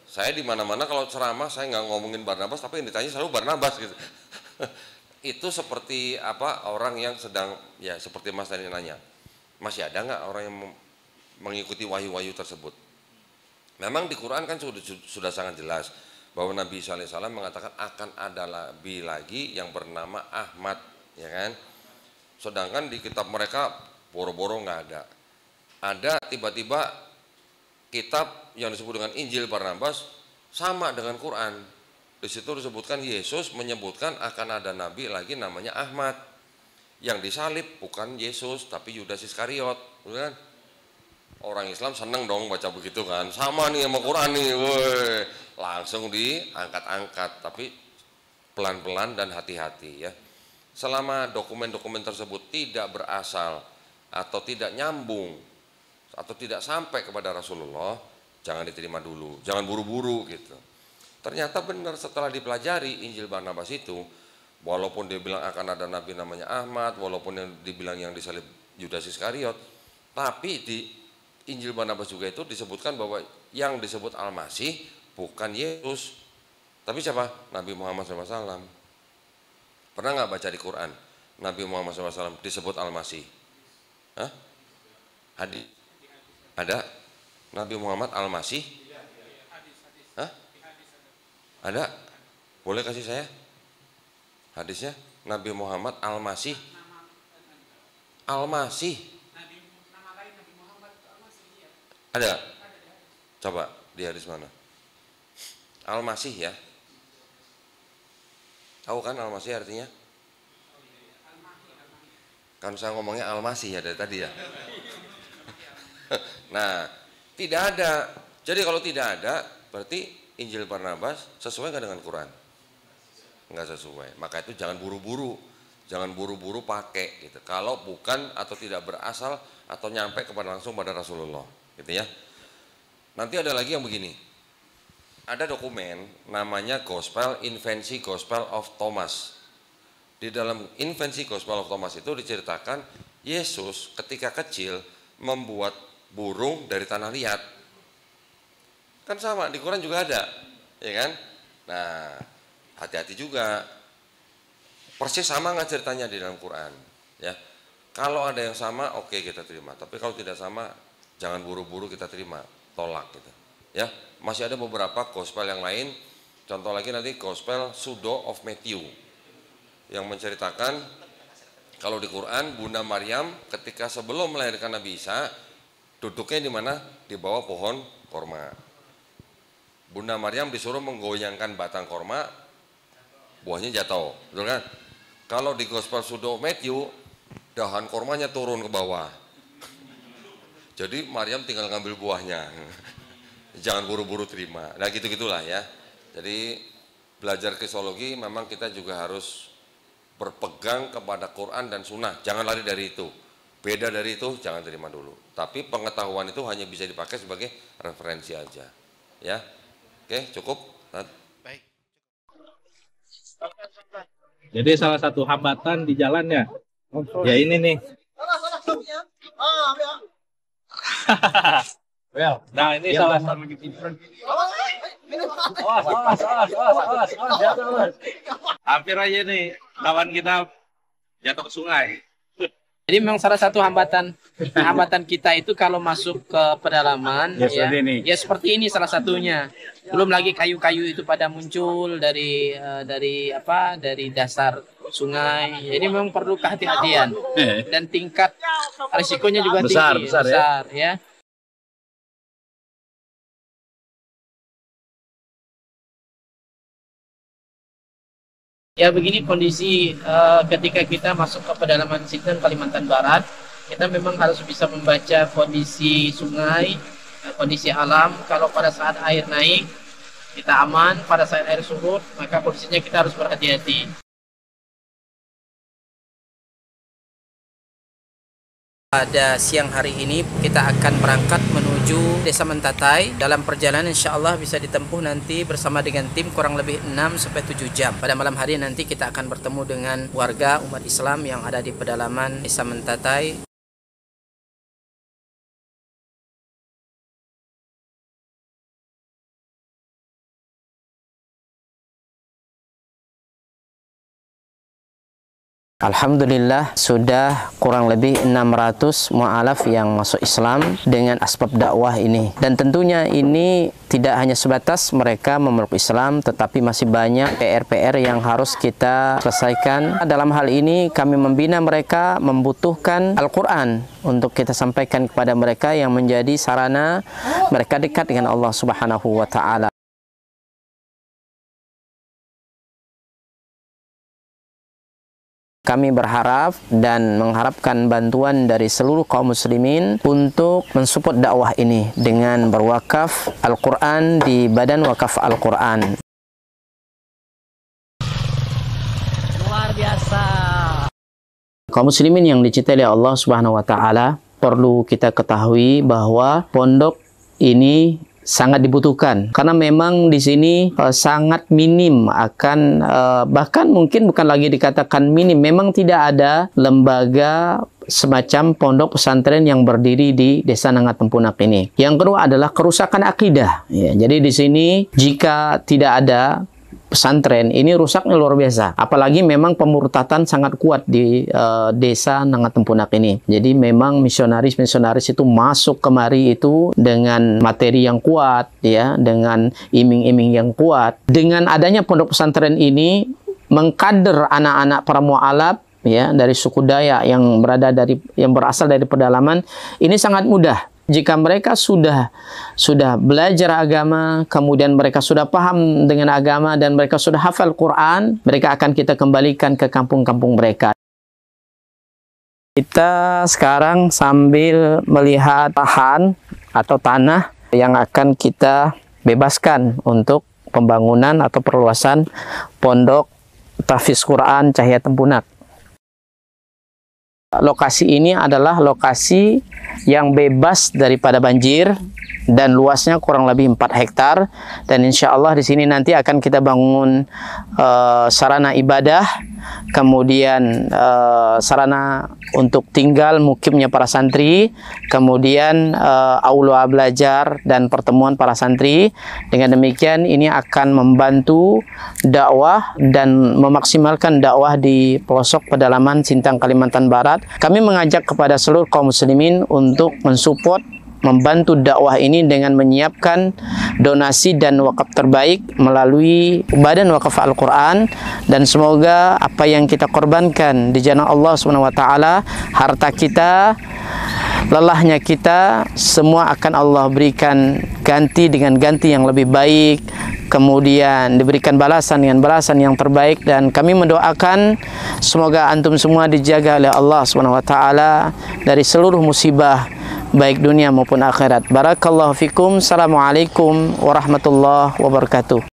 Saya di mana-mana kalau ceramah saya nggak ngomongin Barnabas, tapi yang ditanya selalu Barnabas gitu. Itu seperti apa orang yang sedang, ya seperti Mas tadi nanya, masih ada nggak orang yang mengikuti wahyu-wahyu tersebut? Memang di Quran kan sudah sangat jelas bahwa Nabi SAW mengatakan akan ada nabi lagi yang bernama Ahmad, ya kan? Sedangkan di kitab mereka boro-boro nggak ada. Ada tiba-tiba kitab yang disebut dengan Injil Barnabas sama dengan Quran. Di situ disebutkan Yesus menyebutkan akan ada nabi lagi namanya Ahmad. Yang disalib bukan Yesus tapi Yudas Iskariot, kan? Orang Islam seneng dong baca begitu kan. Sama nih sama Quran nih, woi. Langsung diangkat-angkat, tapi pelan-pelan dan hati-hati ya. Selama dokumen-dokumen tersebut tidak berasal atau tidak nyambung atau tidak sampai kepada Rasulullah, jangan diterima dulu, jangan buru-buru gitu. Ternyata benar setelah dipelajari Injil Barnabas itu, walaupun dia bilang akan ada nabi namanya Ahmad, walaupun yang dibilang yang disalib Yudas Iskariot, tapi di Injil Barnabas juga itu disebutkan bahwa yang disebut Al-Masih bukan Yesus, tapi siapa? Nabi Muhammad SAW. Pernah nggak baca di Quran Nabi Muhammad SAW disebut Al-Masih? Hah? Hadis? Ada? Nabi Muhammad Al-Masih? Hah? Ada? Boleh kasih saya hadisnya? Nabi Muhammad Al-Masih? Al-Masih? Ada? Coba di hadis mana? Al-Masih ya? Tahu kan Al-Masih artinya? Kan saya ngomongnya Al-Masih ya dari tadi ya. Nah, tidak ada. Jadi kalau tidak ada, berarti Injil Barnabas sesuai nggak dengan Quran? Nggak sesuai. Maka itu jangan buru-buru, jangan buru-buru pakai gitu. Kalau bukan atau tidak berasal atau nyampe kepada langsung pada Rasulullah, gitu ya. Nanti ada lagi yang begini. Ada dokumen namanya Invensi Gospel of Thomas. Di dalam Invensi Gospel of Thomas itu diceritakan Yesus ketika kecil membuat burung dari tanah liat. Kan sama, di Quran juga ada, ya kan? Nah, hati-hati juga. Persis sama nggak ceritanya di dalam Quran, ya. Kalau ada yang sama, oke kita terima. Tapi kalau tidak sama, jangan buru-buru kita terima, tolak gitu. Ya, masih ada beberapa gospel yang lain. Contoh lagi nanti gospel Pseudo of Matthew yang menceritakan kalau di Quran Bunda Maryam ketika sebelum melahirkan Nabi Isa duduknya di mana? Di bawah pohon korma. Bunda Maryam disuruh menggoyangkan batang korma, buahnya jatuh, betul kan? Kalau di gospel Pseudo of Matthew dahan kormanya turun ke bawah. Jadi Maryam tinggal ngambil buahnya. Jangan buru-buru terima. Nah gitu-gitulah ya. Jadi belajar kristologi memang kita juga harus berpegang kepada Quran dan Sunnah. Jangan lari dari itu. Beda dari itu jangan terima dulu. Tapi pengetahuan itu hanya bisa dipakai sebagai referensi aja. Ya, oke cukup. Baik. Jadi salah satu hambatan di jalannya, ya ini nih. Nah ini salah satu. Hampir aja nih kawan kita jatuh ke sungai. Jadi memang salah satu hambatan kita itu kalau masuk ke pedalaman ya seperti ini salah satunya. Belum lagi kayu-kayu itu pada muncul dari dasar sungai. Jadi memang perlu kehati-hatian dan tingkat risikonya juga tinggi, besar ya. Ya begini kondisi ketika kita masuk ke pedalaman Sinten Kalimantan Barat, kita memang harus bisa membaca kondisi sungai, kondisi alam. Kalau pada saat air naik kita aman, pada saat air surut maka kondisinya kita harus berhati-hati. Pada siang hari ini kita akan berangkat menuju Desa Mentatai. Dalam perjalanan insya Allah bisa ditempuh nanti bersama dengan tim kurang lebih 6-7 jam. Pada malam hari nanti kita akan bertemu dengan warga umat Islam yang ada di pedalaman Desa Mentatai. Alhamdulillah sudah kurang lebih 600 mu'alaf yang masuk Islam dengan asbab dakwah ini. Dan tentunya ini tidak hanya sebatas mereka memeluk Islam, tetapi masih banyak PR-PR yang harus kita selesaikan. Dalam hal ini kami membina mereka membutuhkan Al-Quran untuk kita sampaikan kepada mereka yang menjadi sarana mereka dekat dengan Allah Subhanahu wa Ta'ala. Kami berharap dan mengharapkan bantuan dari seluruh kaum muslimin untuk mensupport dakwah ini dengan berwakaf Al-Quran di Badan Wakaf Al-Quran. Luar biasa. Kaum muslimin yang dicintai oleh Allah Subhanahu wa Ta'ala, perlu kita ketahui bahwa pondok ini sangat dibutuhkan karena memang di sini sangat minim akan bahkan mungkin bukan lagi dikatakan minim, memang tidak ada lembaga semacam pondok pesantren yang berdiri di Desa Nangatempunak ini. Yang kedua adalah kerusakan akidah. Ya, jadi di sini jika tidak ada pesantren ini rusaknya luar biasa. Apalagi memang pemurtatan sangat kuat di Desa Nangatempunak ini. Jadi memang misionaris-misionaris itu masuk kemari itu dengan materi yang kuat, ya, dengan iming-iming yang kuat. Dengan adanya pondok pesantren ini mengkader anak-anak para mu'alaf, ya, dari suku Dayak yang berasal dari pedalaman ini sangat mudah. Jika mereka sudah belajar agama, kemudian mereka sudah paham dengan agama dan mereka sudah hafal Quran, mereka akan kita kembalikan ke kampung-kampung mereka. Kita sekarang sambil melihat lahan atau tanah yang akan kita bebaskan untuk pembangunan atau perluasan pondok tahfiz Quran Cahaya Tempunak. Lokasi ini adalah lokasi yang bebas daripada banjir dan luasnya kurang lebih 4 hektar, dan insya Allah di sini nanti akan kita bangun sarana ibadah, kemudian sarana untuk tinggal mukimnya para santri, kemudian aula belajar dan pertemuan para santri. Dengan demikian ini akan membantu dakwah dan memaksimalkan dakwah di pelosok pedalaman Sintang, Kalimantan Barat. Kami mengajak kepada seluruh kaum muslimin untuk mensupport, membantu dakwah ini dengan menyiapkan donasi dan wakaf terbaik melalui Badan Wakaf Al-Quran, dan semoga apa yang kita korbankan di jalan Allah SWT, harta kita, lelahnya kita, semua akan Allah berikan ganti dengan ganti yang lebih baik, kemudian diberikan balasan dengan balasan yang terbaik. Dan kami mendoakan semoga antum semua dijaga oleh Allah SWT dari seluruh musibah baik dunia maupun akhirat. Barakallahu fikum. Assalamualaikum warahmatullahi wabarakatuh.